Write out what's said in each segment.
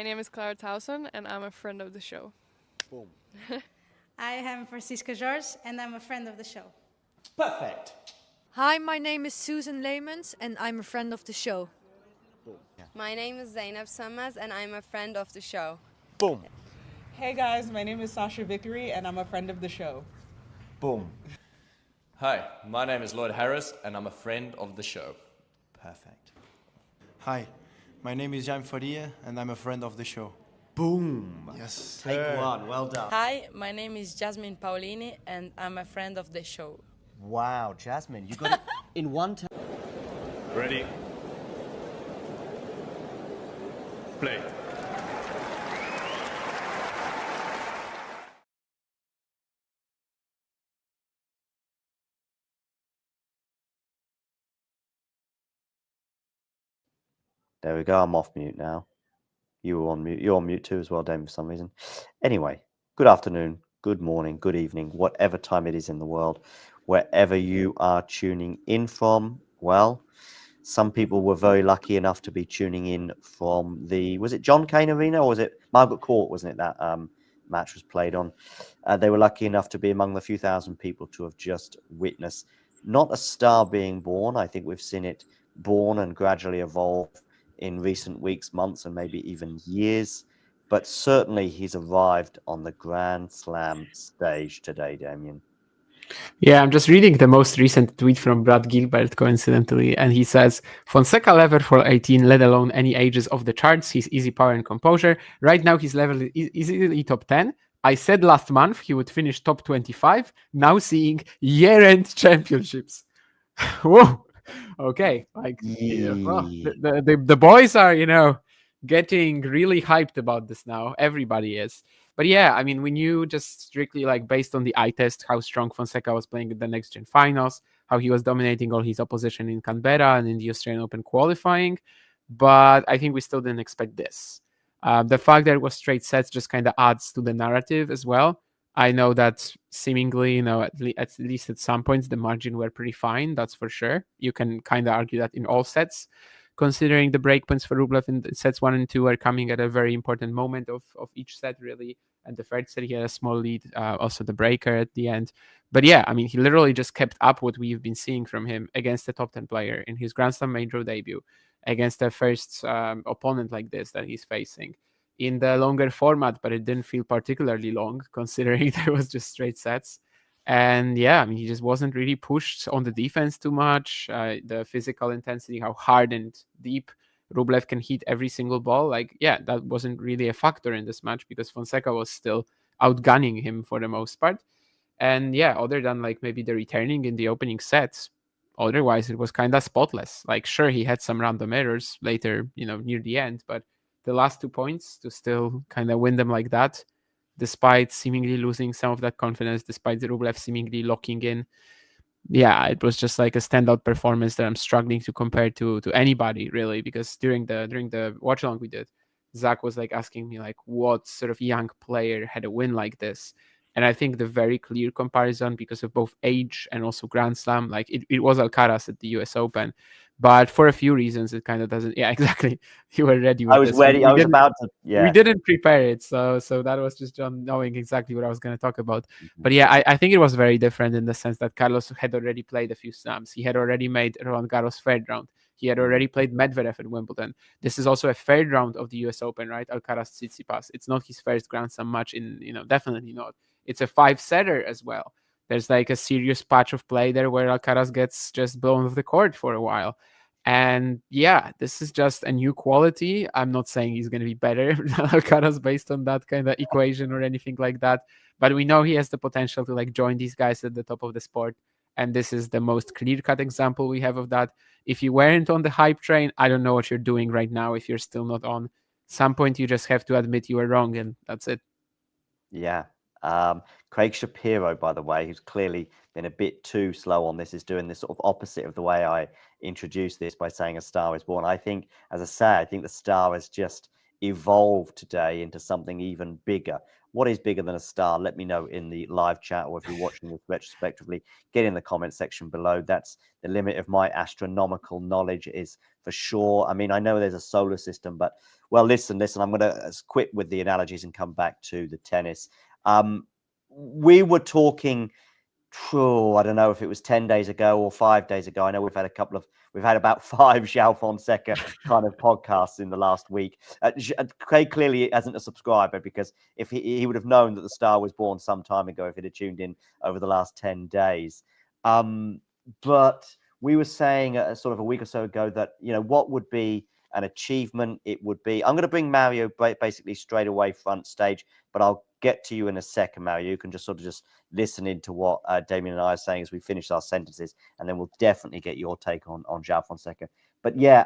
name is Clara Towson, and I'm a friend of the show. Boom. I am Francisca George, and I'm a friend of the show. Perfect. Hi, my name is Susan Leemans, and I'm a friend of the show. Boom. Yeah. My name is Zainab Sammaz, and I'm a friend of the show. Boom. Hey guys, my name is Sasha Vickery, and I'm a friend of the show. Boom. Hi, my name is Lloyd Harris, and I'm a friend of the show. Perfect. Hi, my name is Jan Faria, and I'm a friend of the show. Boom. Yes. Take one. Well done. Hi, my name is Jasmine Paolini, and I'm a friend of the show. Wow, Jasmine, you got it in one time. Ready? Play. There we go. I'm off mute now. You were on mute. You're on mute too as well, Dame, for some reason. Anyway, good afternoon, good morning, good evening, whatever time it is in the world, wherever you are tuning in from. Well, some people were very lucky enough to be tuning in from was it John Cain Arena or was it Margaret Court, wasn't it, that match was played on? They were lucky enough to be among the few thousand people to have just witnessed not a star being born. I think we've seen it born and gradually evolve in recent weeks, months, and maybe even years. But certainly he's arrived on the Grand Slam stage today, Damien. Yeah, I'm just reading the most recent tweet from Brad Gilbert, coincidentally, and he says, Fonseca level for 18, let alone any ages of the charts. He's easy power and composure. Right now, his level is easily top 10. I said last month he would finish top 25. Now seeing year-end championships. Whoa. Okay. Like, well, the boys are, getting really hyped about this now. Everybody is. But yeah, I mean, we knew just strictly based on the eye test how strong Fonseca was playing in the Next Gen finals, how he was dominating all his opposition in Canberra and in the Australian Open qualifying. But I think we still didn't expect this. The fact that it was straight sets just kind of adds to the narrative as well. I know that seemingly, at least at some points, the margin were pretty fine. That's for sure. You can kind of argue that in all sets, considering the breakpoints for Rublev in sets 1 and 2 are coming at a very important moment of each set, really. And the third set, he had a small lead, also the breaker at the end. But yeah, I mean, he literally just kept up what we've been seeing from him against a top 10 player in his Grand Slam main draw debut, against the first opponent like this that he's facing in the longer format, but it didn't feel particularly long considering there was just straight sets. And yeah, I mean, he just wasn't really pushed on the defense too much. The physical intensity, how hard and deep Rublev can hit every single ball. That wasn't really a factor in this match because Fonseca was still outgunning him for the most part. And yeah, other than maybe the returning in the opening sets, otherwise it was kind of spotless. Sure, he had some random errors later, near the end, but the last 2 points to still kind of win them like that, despite seemingly losing some of that confidence, despite Rublev seemingly locking in. Yeah, it was just a standout performance that I'm struggling to compare to anybody, really, because during the watch along we did, Zach was asking me what sort of young player had a win like this. And I think the very clear comparison, because of both age and also Grand Slam, it was Alcaraz at the US Open. But for a few reasons, it kind of doesn't. Yeah, exactly. You were ready with I was this. ready. I was about to. Yeah. We didn't prepare it. So that was just John knowing exactly what I was going to talk about. But yeah, I think it was very different in the sense that Carlos had already played a few slams. He had already made Roland Garros third round. He had already played Medvedev at Wimbledon. This is also a third round of the US Open, right? Alcaraz Tsitsipas. It's not his first Grand Slam match definitely not. It's a 5-setter as well. There's a serious patch of play there where Alcaraz gets just blown off the court for a while. And yeah, this is just a new quality. I'm not saying he's going to be better than Alcaraz based on that kind of equation or anything like that. But we know he has the potential to join these guys at the top of the sport. And this is the most clear-cut example we have of that. If you weren't on the hype train, I don't know what you're doing right now if you're still not on. Some point you just have to admit you were wrong, and that's it. Yeah. Craig Shapiro, by the way, who's clearly been a bit too slow on this, is doing this sort of opposite of the way I introduced this by saying a star is born. I think, as I say, I think the star is just evolve today into something even bigger? What is bigger than a star? Let me know in the live chat, or if you're watching this retrospectively, get in the comment section below. That's the limit of my astronomical knowledge, is for sure. I mean, I know there's a solar system, but well, listen, I'm going to quit with the analogies and come back to the tennis. We were talking, I don't know if it was 10 days ago or 5 days ago. I know we've had about 5 Joao Fonseca kind of podcasts in the last week. Craig clearly isn't a subscriber, because if he would have known that the star was born some time ago if he'd have tuned in over the last 10 days. But we were saying sort of a week or so ago that, what would be an achievement? It would be, I'm going to bring Mario basically straight away front stage, but I'll get to you in a second, Mario. You can just listen into what Damien and I are saying as we finish our sentences, and then we'll definitely get your take on Joao Fonseca. But yeah,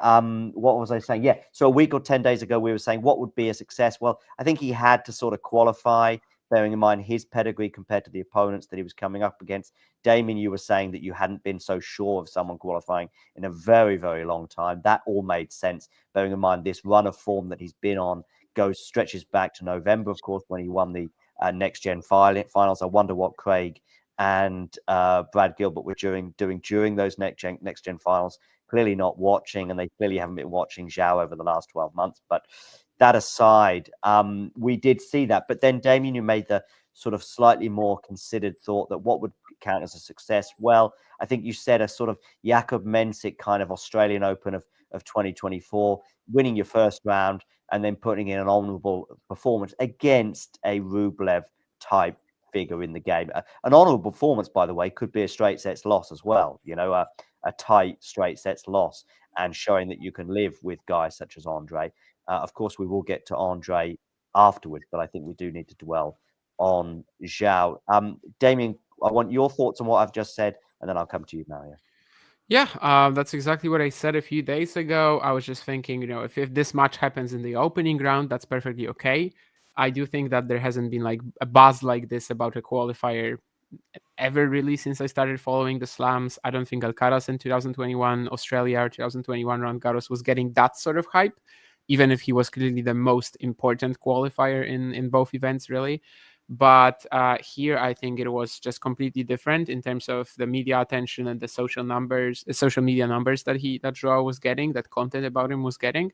what was I saying? Yeah, so a week or 10 days ago, we were saying what would be a success. Well, I think he had to sort of qualify, bearing in mind his pedigree compared to the opponents that he was coming up against. Damien, you were saying that you hadn't been so sure of someone qualifying in a very, very long time. That all made sense, bearing in mind this run of form that he's been on stretches back to November, of course, when he won the Next Gen finals. I wonder what Craig and Brad Gilbert were doing during those Next Gen finals. Clearly not watching, and they clearly haven't been watching Joao over the last 12 months. But that aside, we did see that. But then, Damien, you made the sort of slightly more considered thought that what would count as a success? Well, I think you said a sort of Jakub Mensik kind of Australian Open of 2024, winning your first round and then putting in an honourable performance against a Rublev type figure in the game. An honourable performance, by the way, could be a straight sets loss as well. A tight straight sets loss, and showing that you can live with guys such as Andre. Of course, we will get to Andre afterwards, but I think we do need to dwell on Joao. Damien, I want your thoughts on what I've just said, and then I'll come to you, Mario. Yeah, that's exactly what I said a few days ago. I was just thinking, if this match happens in the opening round, that's perfectly okay. I do think that there hasn't been like a buzz like this about a qualifier ever really since I started following the slams. I don't think Alcaraz in 2021, Australia or 2021 Roland Garros was getting that sort of hype, even if he was clearly the most important qualifier in both events, really. But here, I think it was just completely different in terms of the media attention and the social media numbers that Joao was getting, that content about him was getting.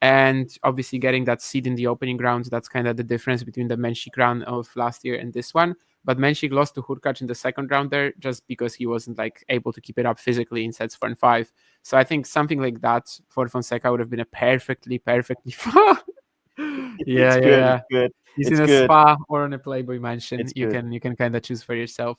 And obviously getting that seed in the opening rounds, that's kind of the difference between the Mensik run of last year and this one. But Mensik lost to Hurkacz in the second round there just because he wasn't able to keep it up physically in sets 4 and 5. So I think something like that for Fonseca would have been a perfectly yeah. Good. He's it's in a good. spa or on a Playboy mansion. It's you good. can kind of choose for yourself.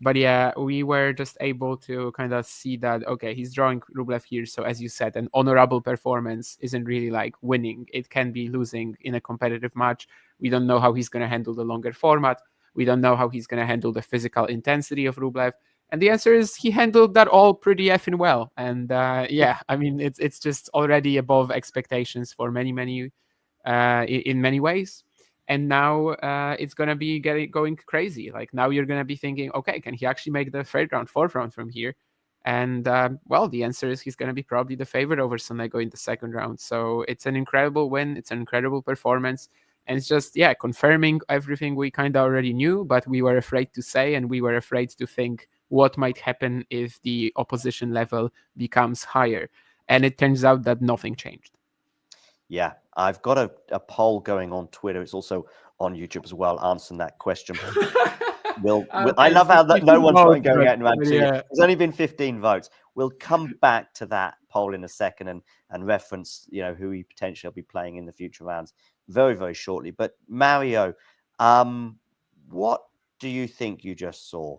But yeah, we were just able to kind of see that, okay, he's drawing Rublev here. So as you said, an honorable performance isn't really like winning. It can be losing in a competitive match. We don't know how he's going to handle the longer format. We don't know how he's going to handle the physical intensity of Rublev. And the answer is he handled that all pretty effing well. And yeah, I mean, it's just already above expectations for many in many ways. And now it's going to be going crazy. Like now you're going to be thinking, okay, can he actually make the third round, fourth round from here? And well, the answer is he's going to be probably the favorite over Sonego in the second round. So it's an incredible win. It's an incredible performance. And it's just, yeah, confirming everything we kind of already knew, but we were afraid to say, and we were afraid to think what might happen if the opposition level becomes higher. And it turns out that nothing changed. Yeah, I've got a poll going on Twitter. It's also on YouTube as well, answering that question. I love how that no one's going out and answering it. There's only been 15 votes. We'll come back to that poll in a second and reference, who he potentially will be playing in the future rounds very, very shortly. But Mario, what do you think you just saw?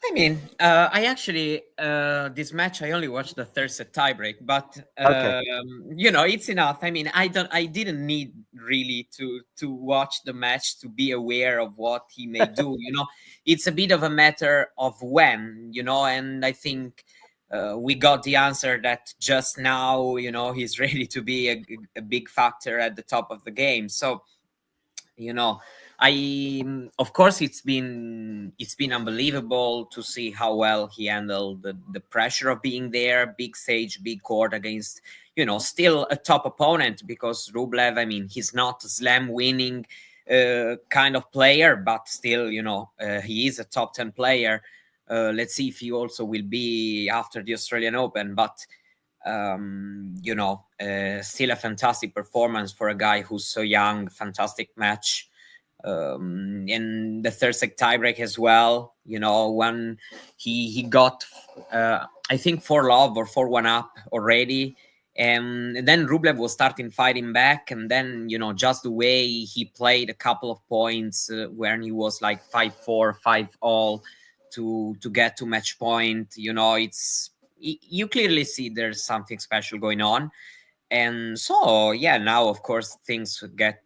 I mean, I actually this match I only watched the third set tiebreak, but okay. It's enough. I mean, I didn't need really to watch the match to be aware of what he may do. It's a bit of a matter of when, and I think we got the answer that just now, he's ready to be a big factor at the top of the game. So, of course it's been unbelievable to see how well he handled the pressure of being there, big stage, big court against still a top opponent, because Rublev, I mean, he's not a slam winning kind of player, but still, he is a top 10 player. Let's see if he also will be after the Australian Open, but still a fantastic performance for a guy who's so young. Fantastic match. In the third set tiebreak as well, when he got I think 4-love or 4-1 up already, and then Rublev was starting fighting back, and then just the way he played a couple of points when he was like 5-4, 5-all to get to match point, it's you clearly see there's something special going on. And so now of course things get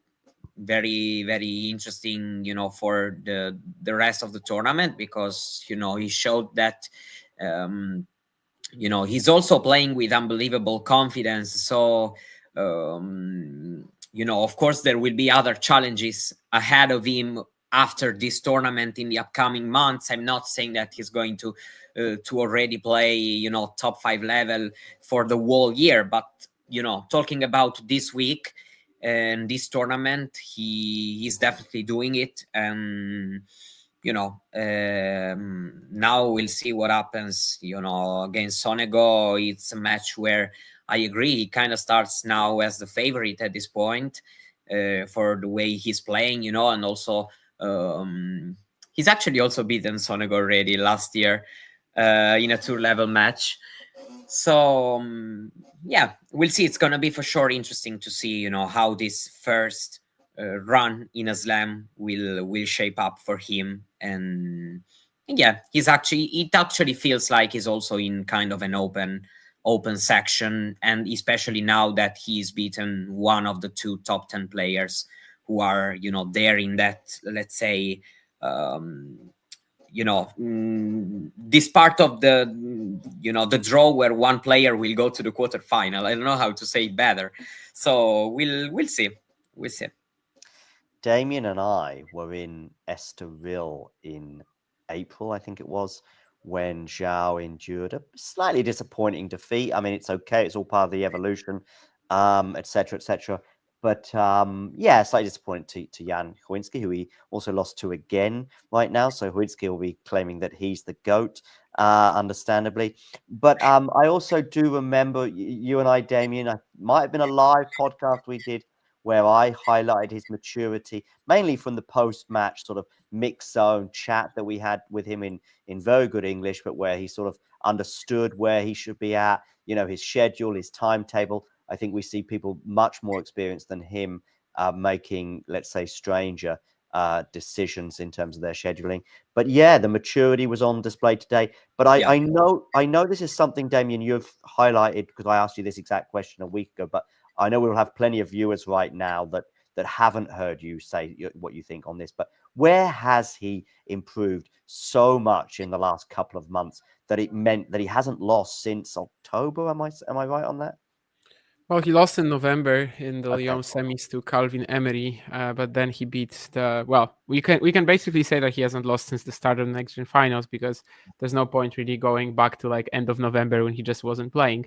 very, very interesting, for the rest of the tournament, because he showed that he's also playing with unbelievable confidence. So of course there will be other challenges ahead of him after this tournament in the upcoming months. I'm not saying that he's going to already play top 5 level for the whole year, but talking about this week and this tournament, he's definitely doing it. And now we'll see what happens against Sonego. It's a match where I agree he kind of starts now as the favorite at this point for the way he's playing, and also he's actually also beaten Sonego already last year in a 2-level match. So we'll see. It's gonna be for sure interesting to see how this first run in a slam will shape up for him. And it actually feels like he's also in kind of an open section, and especially now that he's beaten one of the 2 top 10 players who are there in that, let's say, this part of the draw where one player will go to the quarterfinal. I don't know how to say it better. So we'll see. Damien and I were in Estoril in April, I think it was, when Joao endured a slightly disappointing defeat. I mean, it's okay. It's all part of the evolution, etc., etc. But slightly disappointing to Jan Chojinski, who he also lost to again right now. So Chojinski will be claiming that he's the GOAT, understandably. But I also do remember you and I, Damien, I might have been a live podcast we did where I highlighted his maturity, mainly from the post-match sort of mixed zone chat that we had with him in very good English, but where he sort of understood where he should be at, his schedule, his timetable. I think we see people much more experienced than him making, let's say, stranger decisions in terms of their scheduling. But the maturity was on display today. But I know this is something, Damien, you've highlighted, because I asked you this exact question a week ago, but I know we'll have plenty of viewers right now that haven't heard you say what you think on this. But where has he improved so much in the last couple of months that it meant that he hasn't lost since October? Am I right on that? Well, he lost in November in the Lyon semis to Calvin Emery, but then he beat we can basically say that he hasn't lost since the start of the next gen finals, because there's no point really going back to like end of November when he just wasn't playing.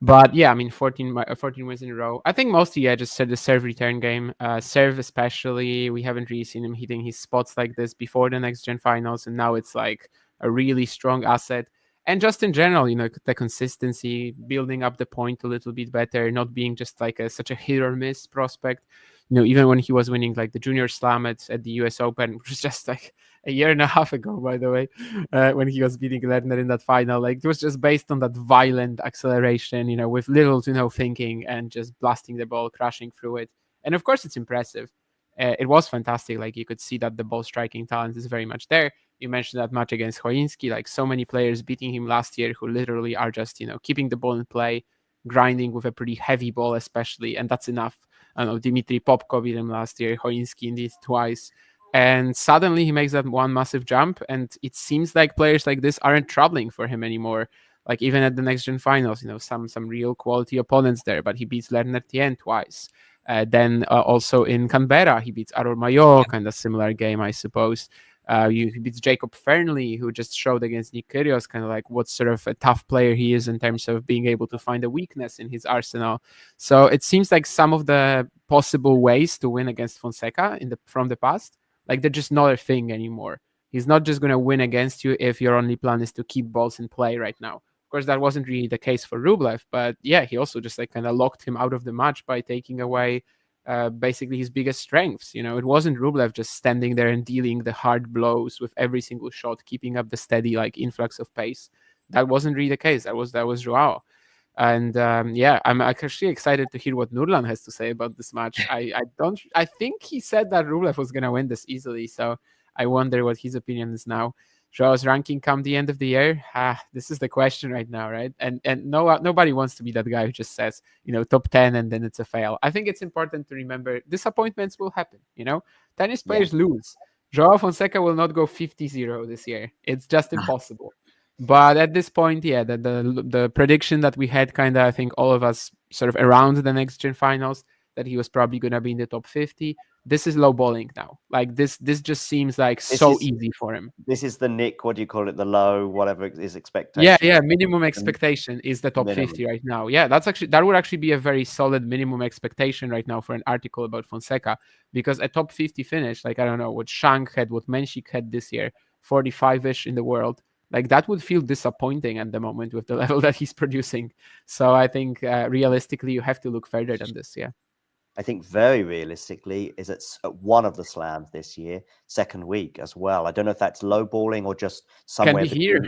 But 14 wins in a row. I think mostly just said the serve return game, serve especially. We haven't really seen him hitting his spots like this before the next gen finals, and now it's like a really strong asset. And just in general, the consistency, building up the point a little bit better, not being just like such a hit or miss prospect. Even when he was winning like the junior slam at the US Open, which was just like a year and a half ago, by the way, when he was beating Lerner in that final, like it was just based on that violent acceleration, with little to no thinking and just blasting the ball, crashing through it. And of course, it's impressive. It was fantastic. Like you could see that the ball striking talent is very much there. You mentioned that match against Chojinski, like so many players beating him last year who literally are just, keeping the ball in play, grinding with a pretty heavy ball, especially. And that's enough. I know Dmitry Popko beat him last year, Chojinski indeed twice. And suddenly he makes that one massive jump. And it seems like players like this aren't troubling for him anymore. Like even at the next gen finals, some real quality opponents there, but he beats Lerner Tien twice. Then also in Canberra, he beats Aror Mayo, kind of similar game, I suppose. He beats Jacob Fernley, who just showed against Nick Kyrgios kind of like what sort of a tough player he is in terms of being able to find a weakness in his arsenal. So it seems like some of the possible ways to win against Fonseca from the past, like they're just not a thing anymore. He's not just going to win against you if your only plan is to keep balls in play right now. Of course, that wasn't really the case for Rublev, but yeah, he also just like kind of locked him out of the match by taking away basically his biggest strengths. You know, it wasn't Rublev just standing there and dealing the hard blows with every single shot, keeping up the steady like influx of pace. That wasn't really the case. That was Joao. And yeah, I'm actually excited to hear what Nurlan has to say about this match. I think he said that Rublev was going to win this easily, so I wonder what his opinion is now. Joao's ranking come the end of the year? This is the question right now, right? And nobody wants to be that guy who just says, you know, top 10 and then it's a fail. I think it's important to remember disappointments will happen, you know? Tennis players lose. Joao Fonseca will not go 50-0 this year. It's just impossible. But at this point, yeah, the prediction that we had kind of, I think all of us sort of around the next gen finals, that he was probably going to be in the top 50. This is low balling now. Like this just seems like easy for him. This is the Nick, what do you call it? The low, whatever is expectation. Yeah. Minimum expectation is the top 50 right now. Yeah, that would actually be a very solid minimum expectation right now for an article about Fonseca, because a top 50 finish, like I don't know what Shank had, what Menchik had this year, 45-ish in the world. Like that would feel disappointing at the moment with the level that he's producing. So I think realistically, you have to look further than this. Yeah. I think very realistically is at one of the slams this year, second week as well. I don't know if that's lowballing or just somewhere. Can be here.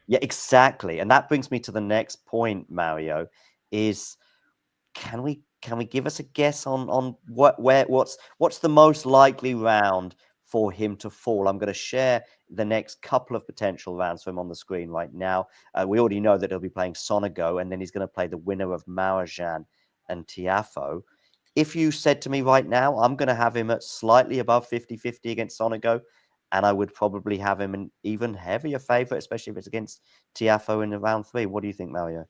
Yeah, exactly. And that brings me to the next point, Mario, is can we give us a guess on what's the most likely round for him to fall? I'm going to share the next couple of potential rounds for him on the screen right now. We already know that he'll be playing Sonego, and then he's going to play the winner of Marajan and Tiafoe. If you said to me right now, I'm going to have him at slightly above 50-50 against Sonego, and I would probably have him an even heavier favorite, especially if it's against Tiafoe in round 3. What do you think, Mario?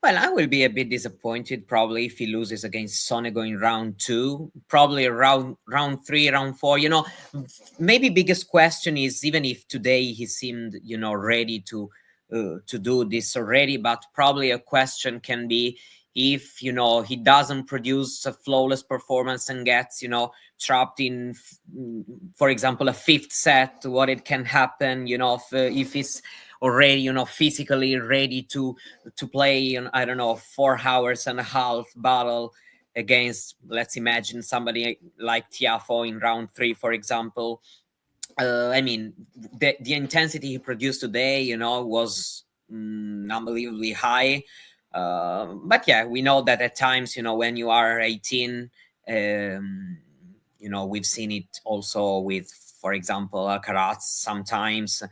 Well, I will be a bit disappointed probably if he loses against Sonego in round 2, probably around round 3, round 4. You know, maybe biggest question is, even if today he seemed, you know, ready to do this already, but probably a question can be, if, you know, he doesn't produce a flawless performance and gets, you know, trapped in, for example, a 5th set, what it can happen, you know, if he's already, you know, physically ready to play, you know, I don't know, 4 hours and a half battle against, let's imagine somebody like Tiafoe in round 3, for example. I mean, the intensity he produced today, you know, was unbelievably high. But yeah, we know that at times, you know, when you are 18, you know, we've seen it also with, for example, Alcaraz sometimes.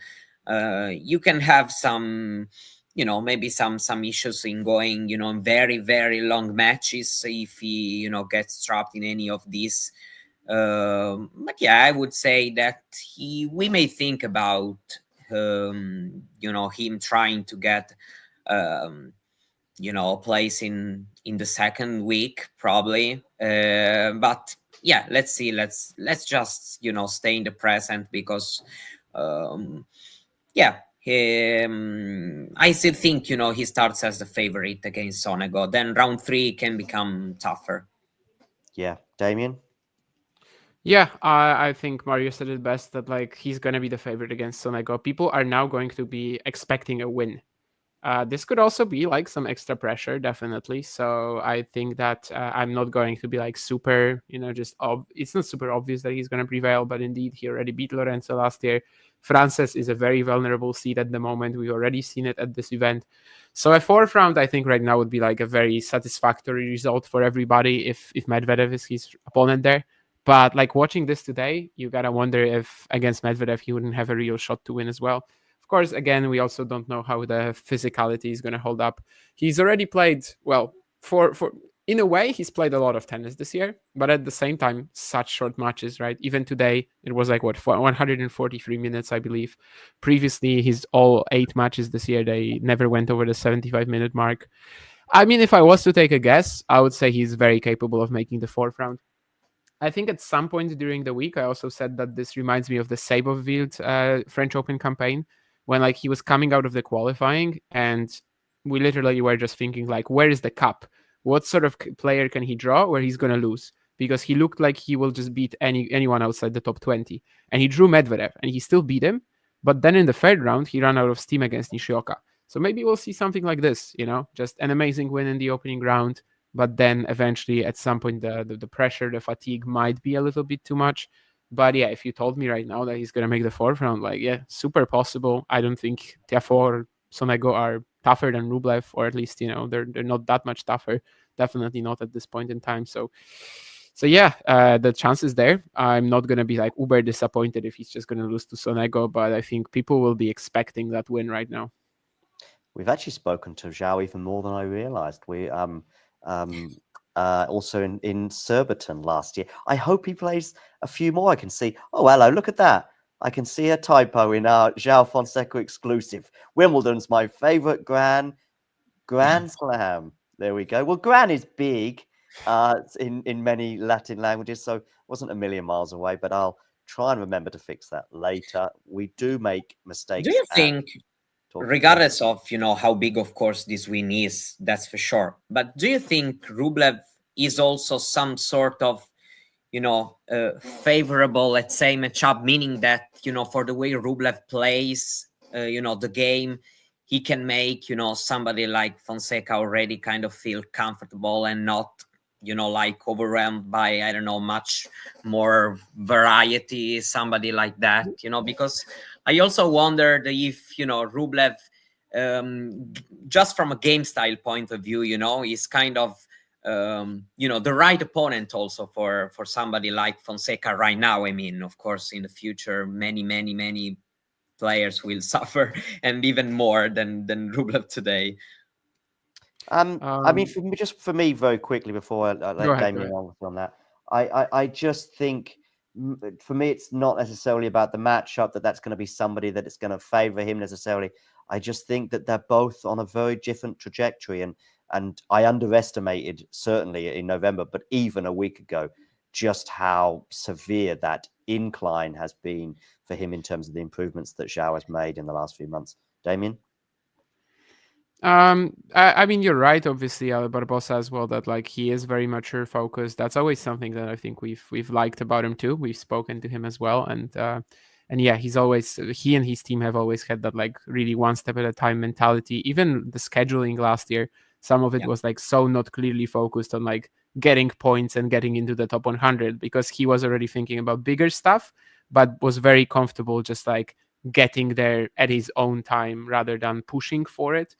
You can have some, you know, maybe some issues in going, you know, very, very long matches if he, you know, gets trapped in any of these. But yeah, I would say that we may think about, you know, him trying to get, you know, a place in the second week probably. But yeah, let's see. Let's just, you know, stay in the present, because yeah, I still think, you know, he starts as the favorite against Sonego. Then round 3 can become tougher. Yeah, Damien. Yeah, I think Mario said it best, that like he's gonna be the favorite against Sonego. People are now going to be expecting a win. This could also be like some extra pressure, definitely. So I think that I'm not going to be like super, you know, just it's not super obvious that he's going to prevail, but indeed he already beat Lorenzo last year. Frances is a very vulnerable seed at the moment. We've already seen it at this event. So a 4th round, I think right now would be like a very satisfactory result for everybody if Medvedev is his opponent there. But like watching this today, you gotta wonder if against Medvedev he wouldn't have a real shot to win as well. Of course, again, we also don't know how the physicality is going to hold up. He's already played, well, for in a way, he's played a lot of tennis this year, but at the same time, such short matches, right? Even today, it was like, 143 minutes, I believe. Previously, his all 8 matches this year, they never went over the 75-minute mark. I mean, if I was to take a guess, I would say he's very capable of making the 4th round. I think at some point during the week, I also said that this reminds me of the Sabovwild French Open campaign, when like he was coming out of the qualifying, and we literally were just thinking like, where is the cup? What sort of player can he draw where he's gonna lose? Because he looked like he will just beat anyone outside the top 20, and he drew Medvedev, and he still beat him. But then in the third round, he ran out of steam against Nishioka. So maybe we'll see something like this, just an amazing win in the opening round, but then eventually at some point the pressure, the fatigue might be a little bit too much. But yeah, if you told me right now that he's gonna make the fourth round, like yeah, super possible. I don't think Tiafoe or Sonego are tougher than Rublev, or at least they're not that much tougher. Definitely not at this point in time. So yeah, the chance is there. I'm not gonna be like uber disappointed if he's just gonna lose to Sonego, but I think people will be expecting that win right now. We've actually spoken to Joao even more than I realized. We also in Surbiton last year. I hope he plays a few more. I can see. Oh, hello! Look at that. I can see a typo in our Joao Fonseca exclusive. Wimbledon's my favorite Grand Slam. There we go. Well, Gran is big in many Latin languages, so it wasn't a million miles away. But I'll try and remember to fix that later. We do make mistakes. Do you think? Regardless of how big, of course, this win is, that's for sure. But do you think Rublev is also some sort of favorable, let's say, matchup, meaning that for the way Rublev plays, the game, he can make somebody like Fonseca already kind of feel comfortable and not like overwhelmed by I don't know much more variety, somebody like that, because I also wondered if Rublev just from a game style point of view is kind of the right opponent also for somebody like Fonseca right now. I mean, of course, in the future many players will suffer, and even more than Rublev today. I mean, for me, very quickly before I let Damien on that, I just think for me, it's not necessarily about the matchup that's going to be somebody that is going to favor him necessarily. I just think that they're both on a very different trajectory, and I underestimated certainly in November, but even a week ago, just how severe that incline has been for him in terms of the improvements that Joao has made in the last few months. Damien? I mean, you're right. Obviously, Barbosa as well. That like he is very mature focused. That's always something that I think we've liked about him too. We've spoken to him as well, and yeah, he and his team have always had that like really one step at a time mentality. Even the scheduling last year, some of it was like so not clearly focused on like getting points and getting into the top 100, because he was already thinking about bigger stuff, but was very comfortable just like getting there at his own time rather than pushing for it.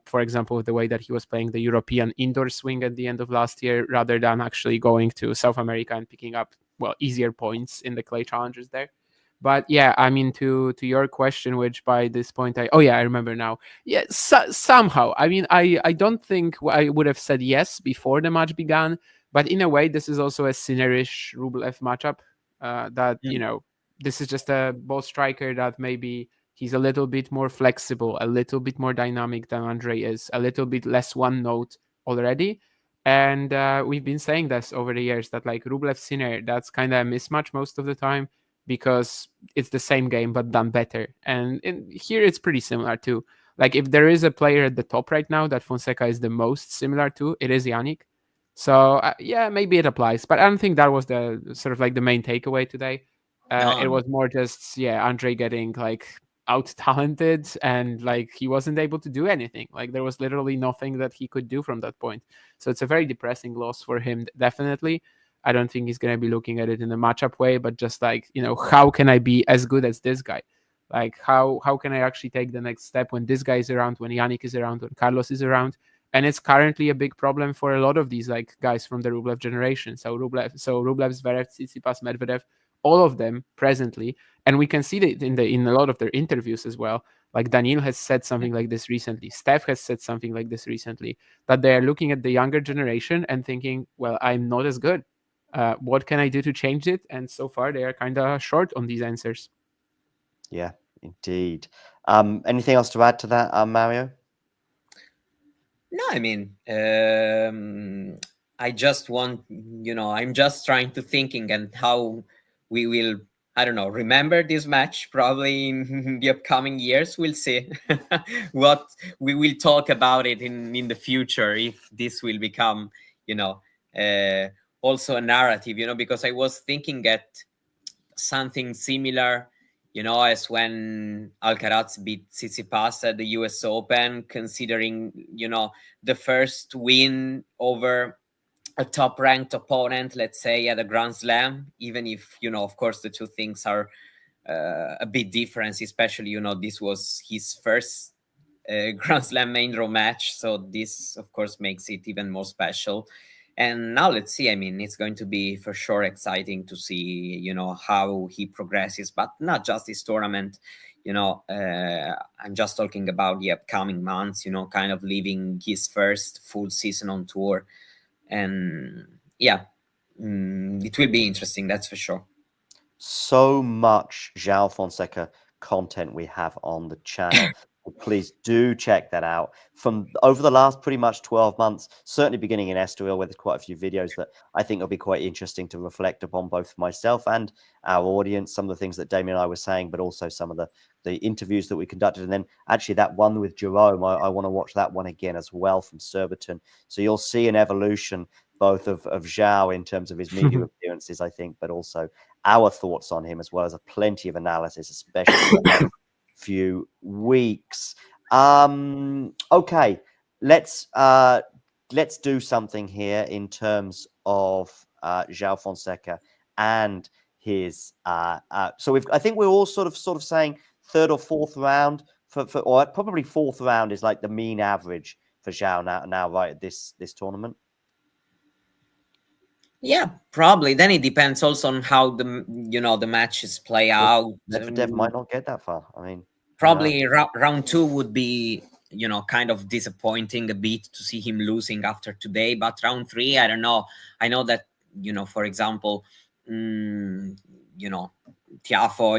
For example, the way that he was playing the European indoor swing at the end of last year, rather than actually going to South America and picking up easier points in the clay challenges there. But yeah, I mean, to your question, which by this point I remember now. Yeah, somehow. I mean, I don't think I would have said yes before the match began, but in a way, this is also a Sinner-ish Rublev matchup. This is just a ball striker that maybe he's a little bit more flexible, a little bit more dynamic than Andre is, a little bit less one note already. And we've been saying this over the years that like Rublev Sinner, that's kind of a mismatch most of the time, because it's the same game but done better. And here it's pretty similar too. Like if there is a player at the top right now that Fonseca is the most similar to, it is Jannik. So yeah, maybe it applies, but I don't think that was the sort of like the main takeaway today. It was more just Andre getting like out talented, and like he wasn't able to do anything. Like there was literally nothing that he could do from that point. So it's a very depressing loss for him, definitely. I don't think he's going to be looking at it in a matchup way, but just like, how can I be as good as this guy? Like how can I actually take the next step when this guy is around, when Jannik is around, when Carlos is around? And it's currently a big problem for a lot of these like guys from the Rublev generation. So Rublev, Zverev, Tsitsipas, Medvedev, all of them presently, and we can see that in a lot of their interviews as well. Like Daniil has said something like this recently. Steph has said something like this recently, that they are looking at the younger generation and thinking, well, I'm not as good. What can I do to change it? And so far, they are kind of short on these answers. Yeah, indeed. Anything else to add to that, Mario? No, I mean, I just want, I'm just trying to thinking and how we will, I don't know, remember this match probably in the upcoming years. We'll see what we will talk about it in the future, if this will become, also a narrative, because I was thinking at something similar, as when Alcaraz beat Tsitsipas at the US Open, considering, the first win over a top ranked opponent, let's say at a Grand Slam, even if, of course, the two things are a bit different, especially, this was his first Grand Slam main draw match. So this, of course, makes it even more special. And now let's see. I mean, it's going to be for sure exciting to see, how he progresses, but not just this tournament. I'm just talking about the upcoming months, kind of living his first full season on tour. And yeah, it will be interesting, that's for sure. So much Joao Fonseca content we have on the channel. Please do check that out. From over the last pretty much 12 months, certainly beginning in Estoril, where there's quite a few videos that I think will be quite interesting to reflect upon, both myself and our audience, some of the things that Damien and I were saying, but also some of the interviews that we conducted. And then actually that one with Joao, I want to watch that one again as well, from Surbiton. So you'll see an evolution both of Joao in terms of his media appearances, I think, but also our thoughts on him, as well as a plenty of analysis, especially few weeks. Okay, let's do something here in terms of Joao Fonseca and his so I think we're all sort of saying third or fourth round or probably fourth round is like the mean average for Joao now right at this tournament. Yeah, probably. Then it depends also on how the matches play out. Medvedev might not get that far. I mean, probably round two would be, kind of disappointing a bit to see him losing after today. But round three, I don't know. I know that, for example, Tiafoe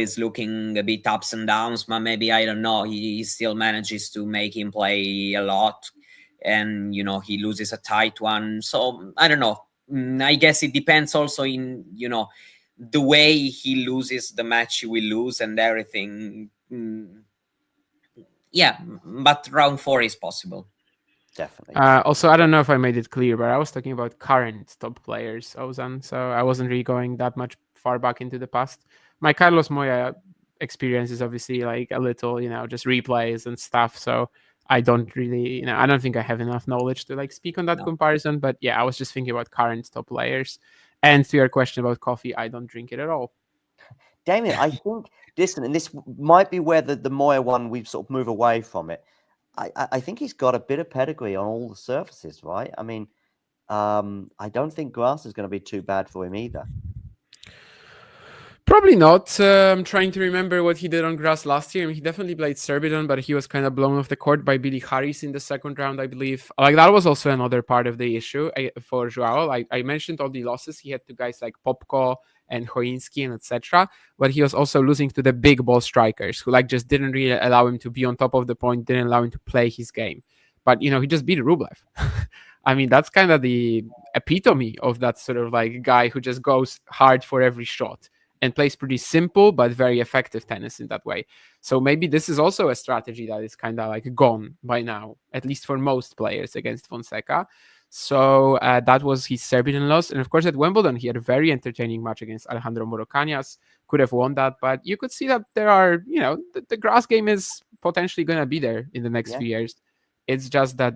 is looking a bit ups and downs, but maybe, I don't know, he still manages to make him play a lot, and, he loses a tight one. So I don't know. I guess it depends also in, the way he loses the match, he will lose and everything. Yeah, but round four is possible. Definitely. Also, I don't know if I made it clear, but I was talking about current top players, Ozan. So I wasn't really going that much far back into the past. My Carlos Moya experience is obviously like a little, just replays and stuff. So I don't really, I don't think I have enough knowledge to like speak on that comparison. But yeah, I was just thinking about current top players. And to your question about coffee, I don't drink it at all. Damien, I think this might be where the Moya one, we sort of move away from it. I think he's got a bit of pedigree on all the surfaces, right? I mean, I don't think grass is going to be too bad for him either. Probably not. I'm trying to remember what he did on grass last year. I mean, he definitely played Surbiton, but he was kind of blown off the court by Billy Harris in the second round, I believe. Like, that was also another part of the issue for Joao. Like, I mentioned all the losses he had to guys like Popko and Choinski and etc. But he was also losing to the big ball strikers who like just didn't really allow him to be on top of the point, didn't allow him to play his game. But, he just beat Rublev. I mean, that's kind of the epitome of that sort of like guy who just goes hard for every shot and plays pretty simple but very effective tennis in that way. So maybe this is also a strategy that is kind of like gone by now, at least for most players against Fonseca. So that was his Serbian loss. And of course, at Wimbledon, he had a very entertaining match against Alejandro Morocañas. Could have won that, but you could see that there are, the grass game is potentially going to be there in the next few years. It's just that,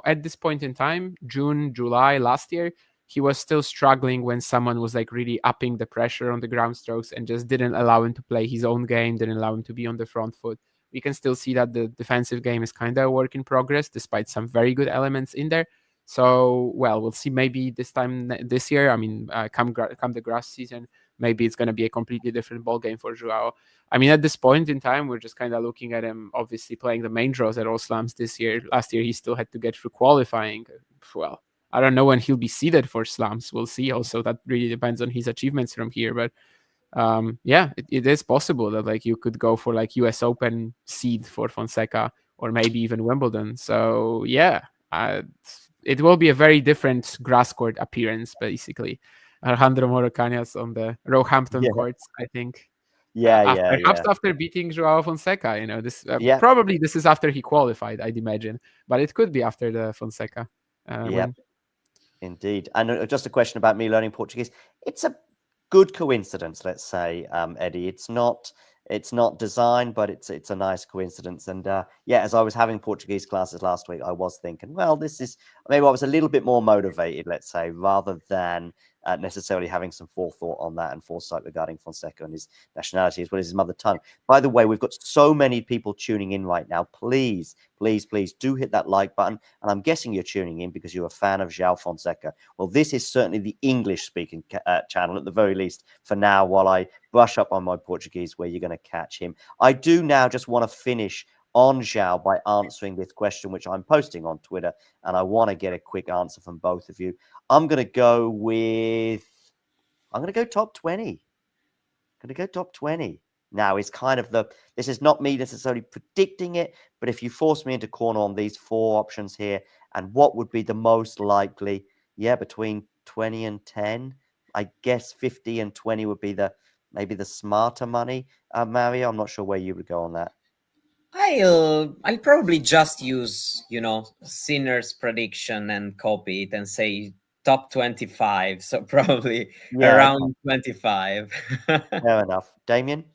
at this point in time, June, July last year, he was still struggling when someone was like really upping the pressure on the ground strokes and just didn't allow him to play his own game, didn't allow him to be on the front foot. We can still see that the defensive game is kind of a work in progress, despite some very good elements in there. So, well, we'll see maybe this year, I mean, come the grass season, maybe it's going to be a completely different ball game for Joao. I mean, at this point in time, we're just kind of looking at him obviously playing the main draws at all slams this year. Last year, he still had to get through qualifying. Well, I don't know when he'll be seeded for slams. We'll see. Also, that really depends on his achievements from here. But it is possible that like you could go for like US Open seed for Fonseca or maybe even Wimbledon. So yeah, it will be a very different grass court appearance, basically. Alejandro Morocañas on the Roehampton courts, I think. Perhaps after beating Joao Fonseca, this probably this is after he qualified, I'd imagine, but it could be after the Fonseca win. Indeed. And just a question about me learning Portuguese. It's a good coincidence, let's say, Eddie. It's not designed, but it's a nice coincidence. And as I was having Portuguese classes last week, I was thinking, well, this is maybe I was a little bit more motivated, let's say, rather than necessarily having some forethought on that and foresight regarding Fonseca and his nationality as well as his mother tongue. By the way, we've got so many people tuning in right now. Please do hit that like button. And I'm guessing you're tuning in because you're a fan of Joao Fonseca. Well, this is certainly the English-speaking channel, at the very least, for now, while I brush up on my Portuguese, where you're going to catch him. I do now just want to finish on Joao by answering this question, which I'm posting on Twitter, and I want to get a quick answer from both of you. I'm going to go top 20. Top 20. Now, it's kind of this is not me necessarily predicting it, but if you force me into corner on these 4 options here, and what would be the most likely, between 20 and 10, I guess 50 and 20 would be maybe the smarter money. Mario, I'm not sure where you would go on that. I'll probably just use, Sinner's prediction and copy it and say top 25. So probably around 25. Fair enough. Damien?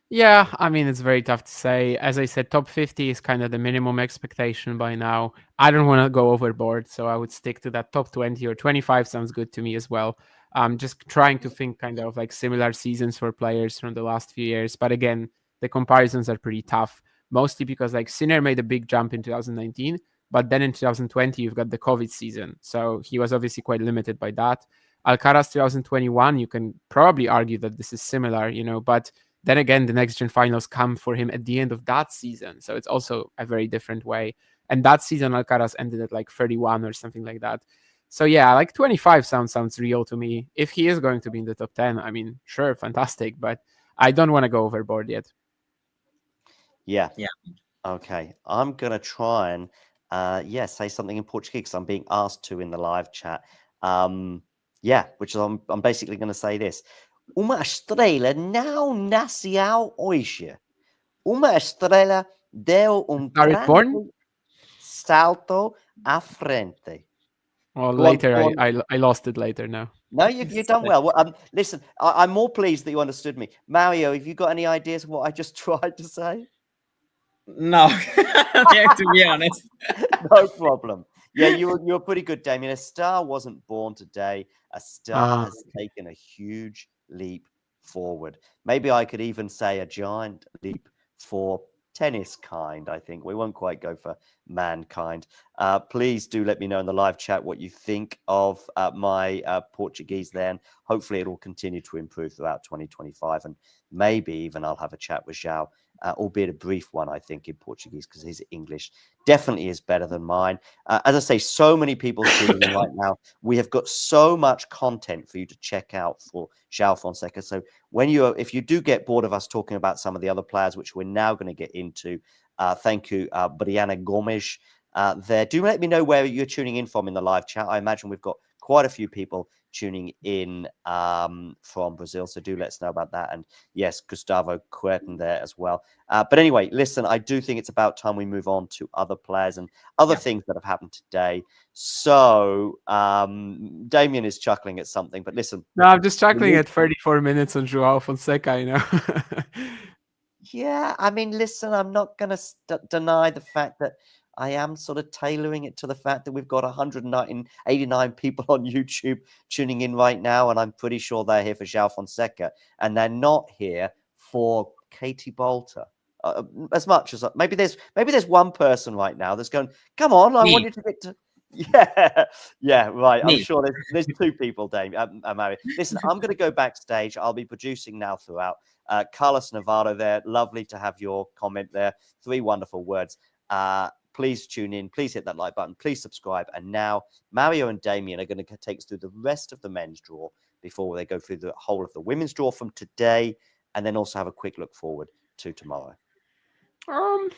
Yeah, I mean, it's very tough to say. As I said, top 50 is kind of the minimum expectation by now. I don't want to go overboard, so I would stick to that top 20 or 25 sounds good to me as well. Just trying to think kind of like similar seasons for players from the last few years. But again, the comparisons are pretty tough, mostly because like Sinner made a big jump in 2019, but then in 2020, you've got the COVID season. So he was obviously quite limited by that. Alcaraz 2021, you can probably argue that this is similar, but then again, the next gen finals come for him at the end of that season. So it's also a very different way. And that season, Alcaraz ended at like 31 or something like that. So yeah, like 25 sounds real to me. If he is going to be in the top 10, I mean, sure, fantastic. But I don't want to go overboard yet. Yeah. Okay. I'm going to try and, say something in Portuguese because I'm being asked to in the live chat. Which is I'm basically going to say this. Uma estrela não nasceu hoje. Uma estrela deu grande salto à frente. Well, later, I lost it later now. No, you've done well. Listen, I'm more pleased that you understood me. Mario, have you got any ideas of what I just tried to say? No, to be honest. No problem. Yeah, you're pretty good, Damien. A star wasn't born today. A star has taken a huge leap forward. Maybe I could even say a giant leap for tennis kind. I think we won't quite go for mankind. Please do let me know in the live chat what you think of my Portuguese then. Hopefully it will continue to improve throughout 2025, and maybe even I'll have a chat with Joao, albeit a brief one, I think, in Portuguese, because his English definitely is better than mine. As I say, so many people tuning in right now. We have got so much content for you to check out for Joao Fonseca. So if you do get bored of us talking about some of the other players, which we're now going to get into, thank you, Brianna Gomes. There, do let me know where you're tuning in from in the live chat. I imagine we've got quite a few people tuning in from Brazil, so do let us know about that. And yes, Gustavo Cuerten there as well. But anyway, listen, I do think it's about time we move on to other players and other things that have happened today. So Damien is chuckling at something, but listen. No, I'm just chuckling at 34 minutes on Joao Fonseca, Yeah, I mean, listen, I'm not going to deny the fact that I am sort of tailoring it to the fact that we've got 189 people on YouTube tuning in right now, and I'm pretty sure they're here for Joao Fonseca, and they're not here for Katie Bolter. As much as maybe there's one person right now that's going, come on, I want you to get to. Yeah, right. I'm sure there's 2 people, Dave. Mary. Listen, I'm going to go backstage. I'll be producing now throughout. Carlos Navarro there. Lovely to have your comment there. 3 wonderful words. Please tune in. Please hit that like button. Please subscribe. And now Mario and Damien are going to take us through the rest of the men's draw before they go through the whole of the women's draw from today, and then also have a quick look forward to tomorrow.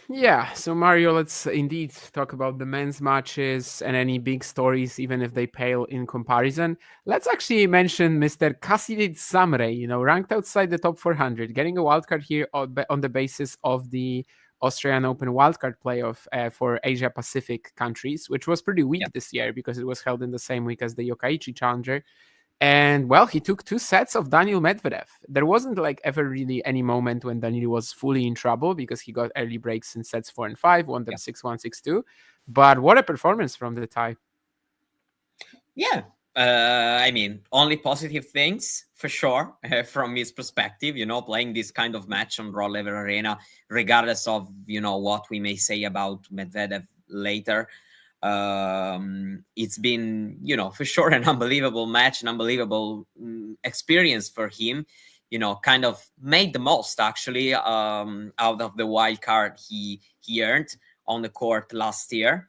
Yeah, so Mario, let's indeed talk about the men's matches and any big stories, even if they pale in comparison. Let's actually mention Mr. Kasidit Samre, ranked outside the top 400, getting a wildcard here on the basis of the Australian Open wildcard playoff for Asia Pacific countries, which was pretty weak this year because it was held in the same week as the Yokkaichi Challenger. And well, he took 2 sets of Daniil Medvedev. There wasn't ever really any moment when Daniil was fully in trouble because he got early breaks in sets 4 and 5, won them 6-1, 6-2. But what a performance from the Thai. Yeah, only positive things for sure from his perspective, playing this kind of match on Raw Level Arena, regardless of, what we may say about Medvedev later. It's been, for sure an unbelievable match, an unbelievable experience for him, kind of made the most actually out of the wild card he earned on the court last year,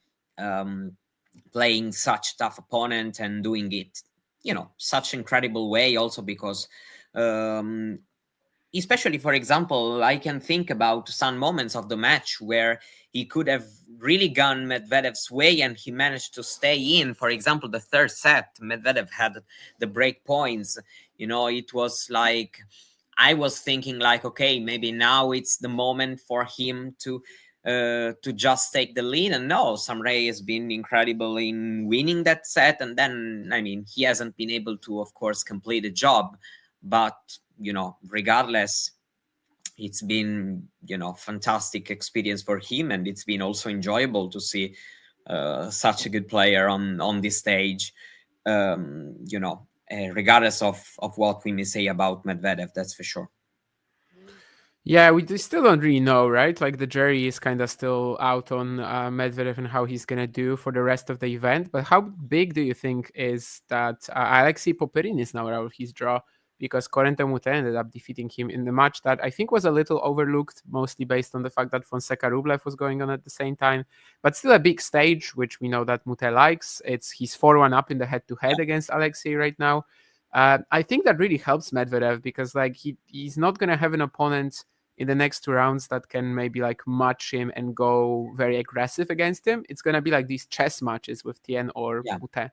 playing such tough opponent and doing it, such incredible way also because especially, for example, I can think about some moments of the match where he could have really gone Medvedev's way and he managed to stay in. For example, the third set, Medvedev had the break points. It was I was thinking okay, maybe now it's the moment for him to just take the lead. And no, Samre has been incredible in winning that set. And then, he hasn't been able to, of course, complete the job. But regardless, it's been fantastic experience for him, and it's been also enjoyable to see such a good player on this stage, regardless of what we may say about Medvedev, that's for sure. Yeah, we still don't really know, right? The jury is kind of still out on Medvedev and how he's going to do for the rest of the event. But how big do you think is that Alexei Popyrin is now out of his draw? Because Corentin Moutet ended up defeating him in the match that I think was a little overlooked, mostly based on the fact that Fonseca Rublev was going on at the same time. But still a big stage, which we know that Moutet likes. He's 4-1 up in the head-to-head against Alexei right now. I think that really helps Medvedev because he's not going to have an opponent in the next 2 rounds that can maybe match him and go very aggressive against him. It's going to be these chess matches with Tien or Moutet.